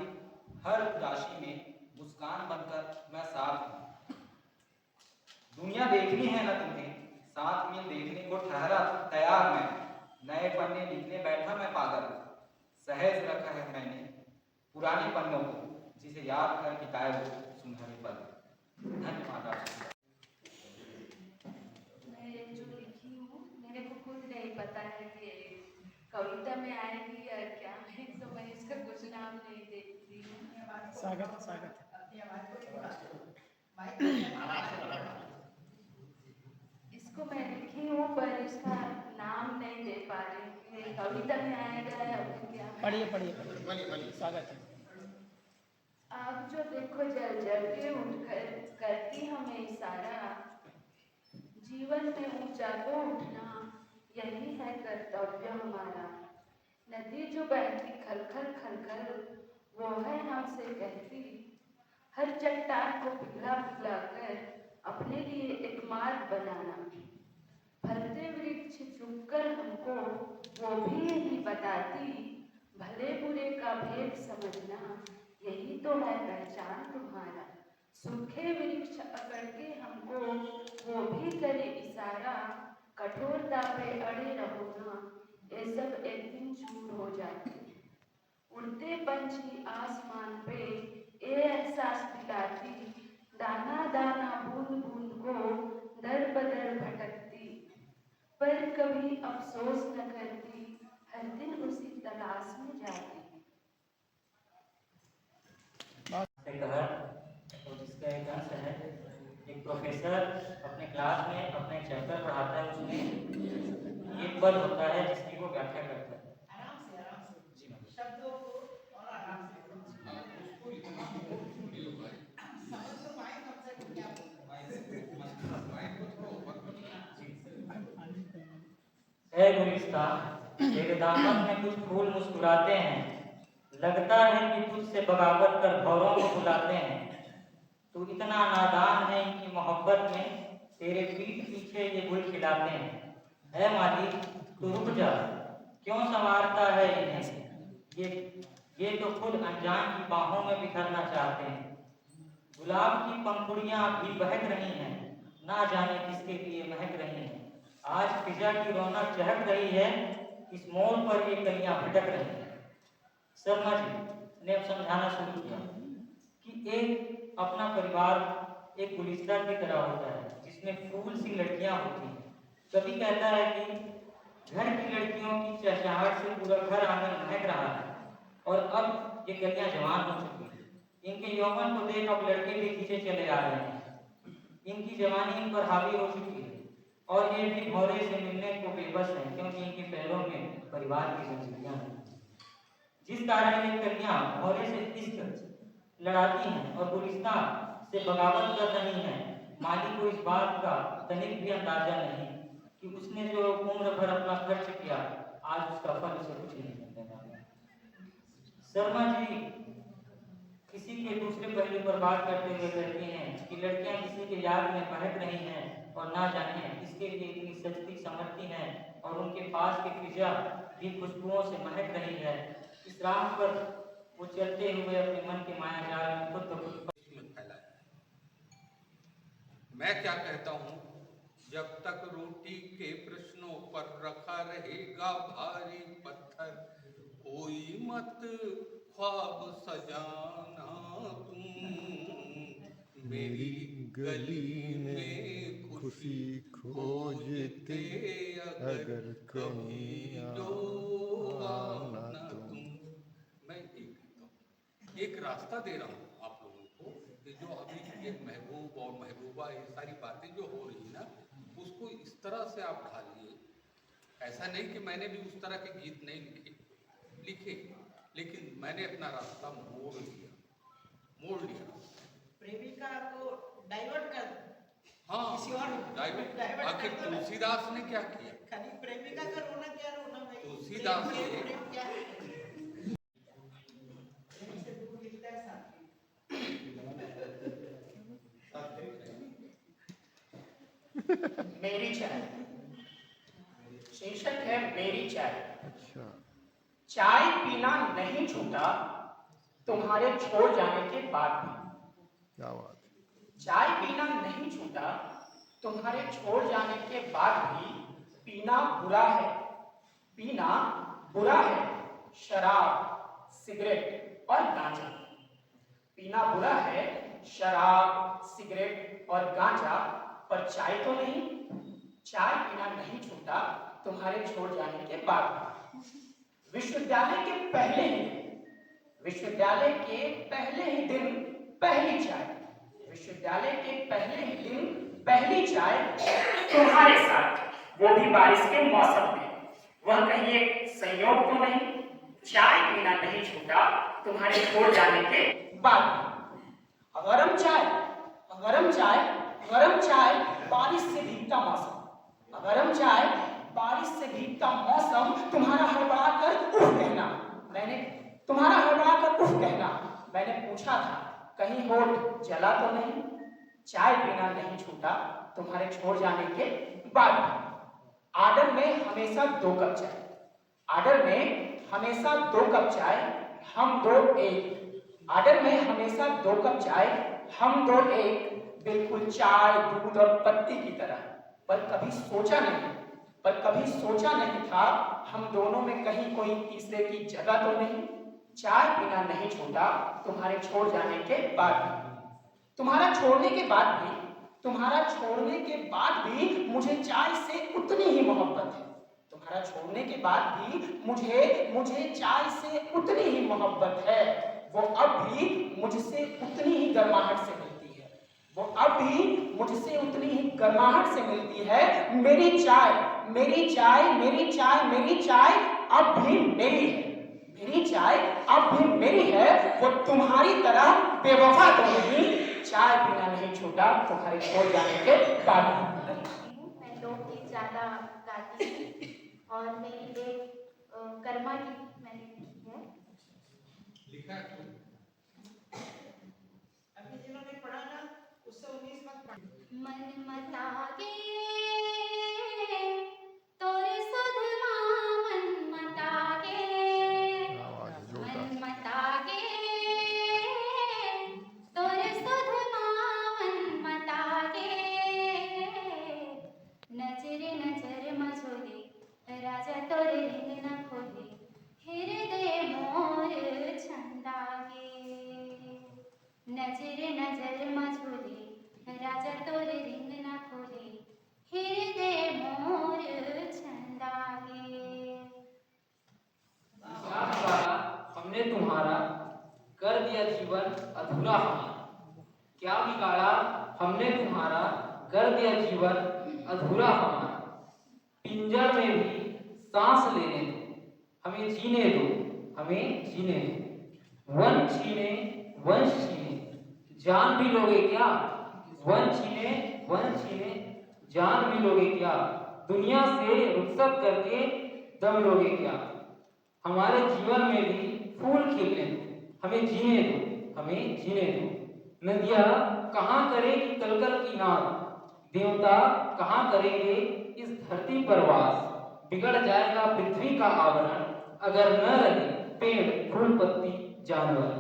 हर उदासी में मुस्कान बनकर मैं साथ हूँ। दुनिया देखनी है ना तुम्हें, साथ में देखने को ठहरा तैयार मैं, नए पन्ने लिखने बैठा मैं पागल, सहज रखा है मैंने पुराने पन्नों को, जिसे याद कर बिताए हो सुनहरे पल। धन्यवाद आपका। मैं जो लिखी हूँ मेरे को खुद नहीं पता है कि कविता में आएगी या क्या है, तो मैं इसका कुछ नाम नहीं देखती हूँ। स्वागत इसको मैं लिखी हूँ पर इसका नाम नहीं दे पा रही कि कविता में आएगा या फिर क्या। पढ़िए स्वागत है। आप जो देखो जल जल के उठकर करती हमें इशारा, जीवन में ऊंचा को उठना यही है कर्तव्य हमारा। नदी जो बहती खलखल खलखल वो है हमसे कहती, हर चट्टान को पिघला पिघला कर अपने लिए एक मार्ग बनाना। फलते वृक्ष चुपकर हमको वो भी यही बताती, भले बुरे का भेद समझना यही तो है पहचान तुम्हारा। सूखे वृक्ष अकड़ के हमको जो भी करे इशारा, कठोरता पे अड़े रहो ना, ये सब एक दिन चूर हो जाते। उड़ते पंछी आसमान पे ये एहसास दिलाती, दाना दाना बूंद बूंद को दर बदर भटकती, पर कभी अफसोस न करती, हर दिन उसी तलाश में जाती। और जिसका एक अंश है, एक प्रोफेसर अपने क्लास में अपने चैप्टर पढ़ाता है, उसमें एक पद होता है जिसकी वो व्याख्या करता है। ऐ गुलिस्ता, तेरे दामन में कुछ फूल मुस्कुराते हैं, लगता है कि तुझसे बगावत कर भौरों को बुलाते हैं। तू इतना नादान है इनकी मोहब्बत में, तेरे पीठ पीछे ये गुल खिलाते हैं। ऐ माली, तू रुक जा, क्यों संवारता है इन्हें? ये तो खुद अनजान की बाहों में बिखरना चाहते हैं। गुलाब की पंखुड़ियां भी बहक रही हैं, ना जाने किसके लिए महक रही हैं। आज फिजा की रौनक चहक रही है, इस मोड़ पर ये कलियां भटक रही हैं। शर्मा जी ने अब समझाना शुरू किया कि एक अपना परिवार एक गुलिस्ता की तरह होता है, जिसमें फूल सी लड़कियां होती हैं। कभी कहता है कि घर की लड़कियों की चहचहाहट से पूरा घर आंगन महक रहा है, और अब ये कलियां जवान हो चुकी हैं। इनके यौवन को देख अब लड़के भी खींचे चले आ रहे हैं। इनकी जवानी इन पर हावी हो चुकी है, और ये भी भौरे से मिलने को बेबस हैं, क्योंकि इनके पैरों में परिवार की जंजीरें हैं। जिस कारण ये कन्या भौरे से इश्क लड़ाती हैं और गुलिस्ता से बगावत कर रही हैं। माली को इस बात का तनिक भी अंदाजा नहीं कि उसने जो उम्र भर अपना खर्च किया, आज उसका फल उसे कुछ नहीं मिलेगा। शर्मा जी किसी के दूसरे पहलू पर बात करते हुए कहती हैं कि लड़कियां किसी के याद में बहक रही हैं, और ना जाने इसके लिए इतनी सजती संवरती हैं, और उनके पास की फिजा भी खुशबुओं से महक रही है। इस राह पर वो चलते हुए अपने मन के मायाजाल में खुद ब खुद मैं क्या कहता हूँ, जब तक रोटी के प्रश्नों पर रखा रहेगा भारी पत्थर, कोई मत ख्वाब सजाना तुम। मेरी गली में खुशी खोजते अगर कहीं जो आना तुम। मैं एक रास्ता दे रहा हूँ आप लोगों को कि जो अभी एक महबूब और महबूबा ये सारी बातें जो हो रही ना, उसको इस तरह से आप ढालिए। ऐसा नहीं कि मैंने भी उस तरह के गीत नहीं लिखे, लेकिन मैंने अपना रास्ता मोड़ लिया। प्रेमिका को डाइवर्ट कर, हाँ, किसी और डाइवर्ट। आखिर तुलसीदास ने क्या किया? खाली प्रेमिका का रोना क्या रोना भाई? तुलसीदास ने मेरी चाय, शीर्षक है मेरी चाय। अच्छा। चाय पीना नहीं छूटा तुम्हारे छोड़ जाने के बाद भी। क्या बात। चाय पीना नहीं छूटा तुम्हारे छोड़ जाने के बाद भी। पीना बुरा है, पीना बुरा है, शराब, सिगरेट और गांजा। पीना बुरा है, शराब, सिगरेट और गांजा, पर चाय तो नहीं। चाय पीना नहीं छूटा तुम्हारे छोड़ जाने के बाद भी। विश्वविद्यालय के पहले ही दिन, विश्वविद्यालय के पहले ही दिन पहली चाय, विश्वविद्यालय के पहले ही दिन पहली चाय तुम्हारे साथ, वो भी बारिश के मौसम में। वह कहीं एक संयोग तो नहीं? चाय पीना नहीं छूटा तुम्हारे छोड़ जाने के बाद। गरम चाय, गरम चाय, गरम चाय, बारिश से भीगता मौसम। गरम चाय, बारिश से भीगता मौसम, तुम्हारा हड़बड़ा कर उफ कहना। मैंने तुम्हारा हड़बड़ा कर उफ कहना। मैंने पूछा था कहीं होठ जला तो नहीं? चाय पीना नहीं छूटा तुम्हारे छोड़ जाने के बाद। आर्डर में हमेशा 2 कप चाय, आर्डर में हमेशा 2 कप चाय, हम 2 1। आर्डर में हमेशा 2 कप चाय, हम 2 1। बिल्कुल चाय, दूध और पत्ती की तरह। पर कभी सोचा नहीं था हम दोनों में कहीं कोई तीसरे की जगह तो नहीं। चाय पीना नहीं छोड़ा तुम्हारे छोड़ जाने के बाद भी। तुम्हारा छोड़ने के बाद भी मुझे चाय से उतनी ही मोहब्बत है। तुम्हारा छोड़ने के बाद भी मुझे चाय से उतनी ही मोहब्बत है। वो अब भी मुझसे उतनी ही गर्माहट से मिलती है। मेरी चाय अब भी मेरी है। वो तुम्हारी तरह बेवफा तो नहीं, चाय पीना नहीं छूटा तुम्हारे छोड़ जाने के बाद। मैं लोकगीत ज्यादा गाती हूँ और मेरी एक कर्मा गीत मैंने लिखी है। अभी जिन्होंने पढ़ा ना उससे 19 मत पढ़। मन मतागे तोरे सुधमा मन मतागे तोरे सुधमा मन मतागे नजरे नजर मझोले राजा तोरे रिंग न खोले हृदय मोर छंदागे नजरे नजर मझोले राजा तोरे रिंग न खोले हृदय मोर छंदागे। हमने तुम्हारा कर दिया जीवन अधूरा हमारा। क्या बिगाड़ा हमने तुम्हारा कर दिया जीवन अधूरा हमारा। पिंजर में भी सांस लेने दो, हमें जीने दो। वंश छीने जान भी लोगे क्या? वंश छीने जान भी लोगे क्या? दुनिया से रुखसत करके दम लोगे क्या? हमारे जीवन में भी फूल खिलने दो, हमें जीने दो। नदियाँ कहाँ करेगी कलकल की नाद, देवता कहाँ करेंगे इस धरती पर वास। बिगड़ जाएगा पृथ्वी का आवरण अगर न रहे पेड़ फूल पत्ती जानवर।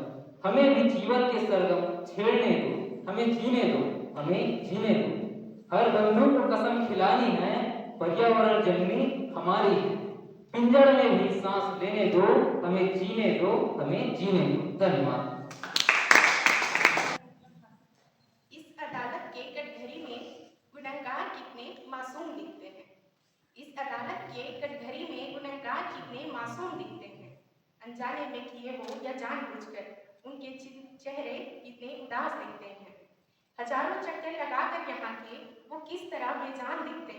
हमें भी जीवन के सरगम छेड़ने दो, हमें जीने दो। हर बंधु को कसम खिलानी है, पर्यावरण जननी हमारी है। पिंजड़ में भी सांस लेने दो, हमें जीने दो। धन्यवाद। इस अदालत के कटघरे में गुनहगार कितने मासूम दिखते हैं। अनजाने में किए हो या जानबूझकर उनके चेहरे कितने उदास दिखते हैं। हजारों चक्कर लगाकर यहाँ के वो किस तरह बेजान दिखते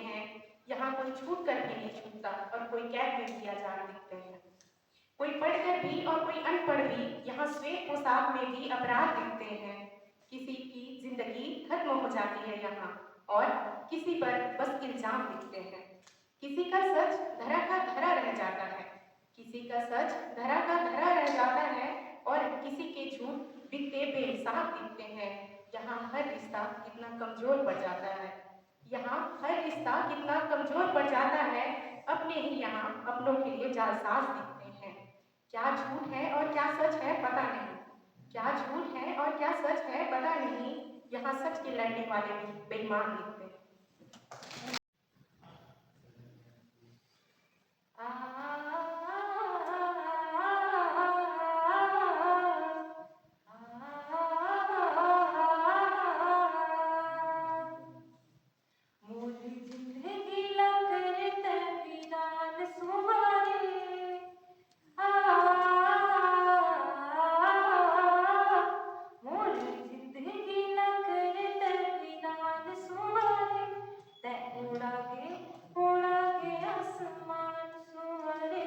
हैं। यहाँ कोई छूट कर भी नहीं छूटता और कोई कैद में भी आजाद दिखते हैं। कोई पढ़कर भी और कोई अनपढ़ भी यहाँ श्वेत पोशाक में भी अपराध दिखते हैं। किसी की जिंदगी खत्म हो जाती है यहाँ और किसी पर बस इल्जाम दिखते हैं। किसी का सच धरा का धरा रह जाता है और किसी के झूठ बिकते बेहिसाब दिखते हैं। यहाँ हर रिश्ता कितना कमजोर पड़ जाता है। अपने ही यहाँ अपनों के लिए जालसाज दिखते हैं। क्या झूठ है और क्या सच है पता नहीं। यहाँ सच के लड़ने वाले भी बेईमान दिखते हैं। उड़ा के आसमान सुवरे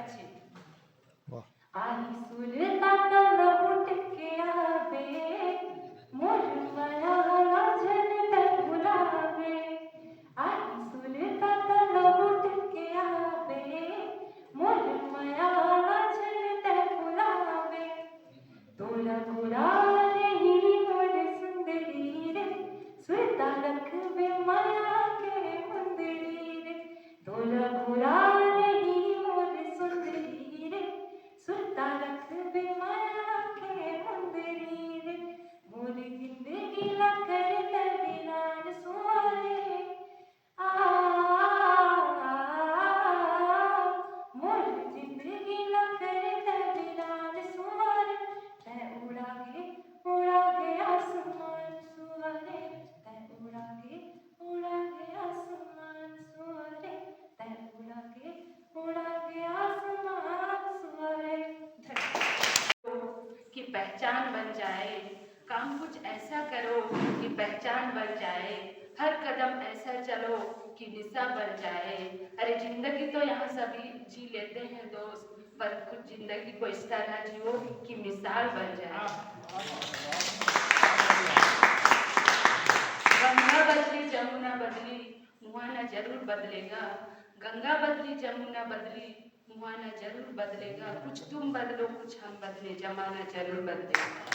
अच्छे आई सुरता तलब उठ के आवे मोर माया लाजन तक बुलावे आई सुरता तलब उठ के आवे मोर माया लाजन तक बुलावे तोरा गोरा रही मोर सुंदरी रे सुरता रखबे माया के मंदिरी रे तोरा गोरा रही मोर सुंदरी रे सुरता रखबे माया के मंदिरी रे मोर जिंदगी ला कर तविरान सुआरे मोर जिंदगी ला कर तविरान सुआरे तै उड़ा गे आसमान सुआरे तै उड़ा गे आसमान सुआरे तै उड़ा गे आसमान सुआरे कि पहचान बन जाए काम कुछ ऐसा करो कि पहचान बन जाए हर कदम ऐसा चलो कि निशा बन जाए अरे जिंदगी तो यहाँ सभी जी लेते हैं दोस्त पर कुछ जिंदगी को इस तरह जियो कि मिसाल बन जाए गंगा बदली जमुना बदली मुहाना जरूर बदलेगा गंगा बदली जमुना बदली मुहाना जरूर बदलेगा कुछ तुम बदलो कुछ हम बदले जमाना जरूर बदलेगा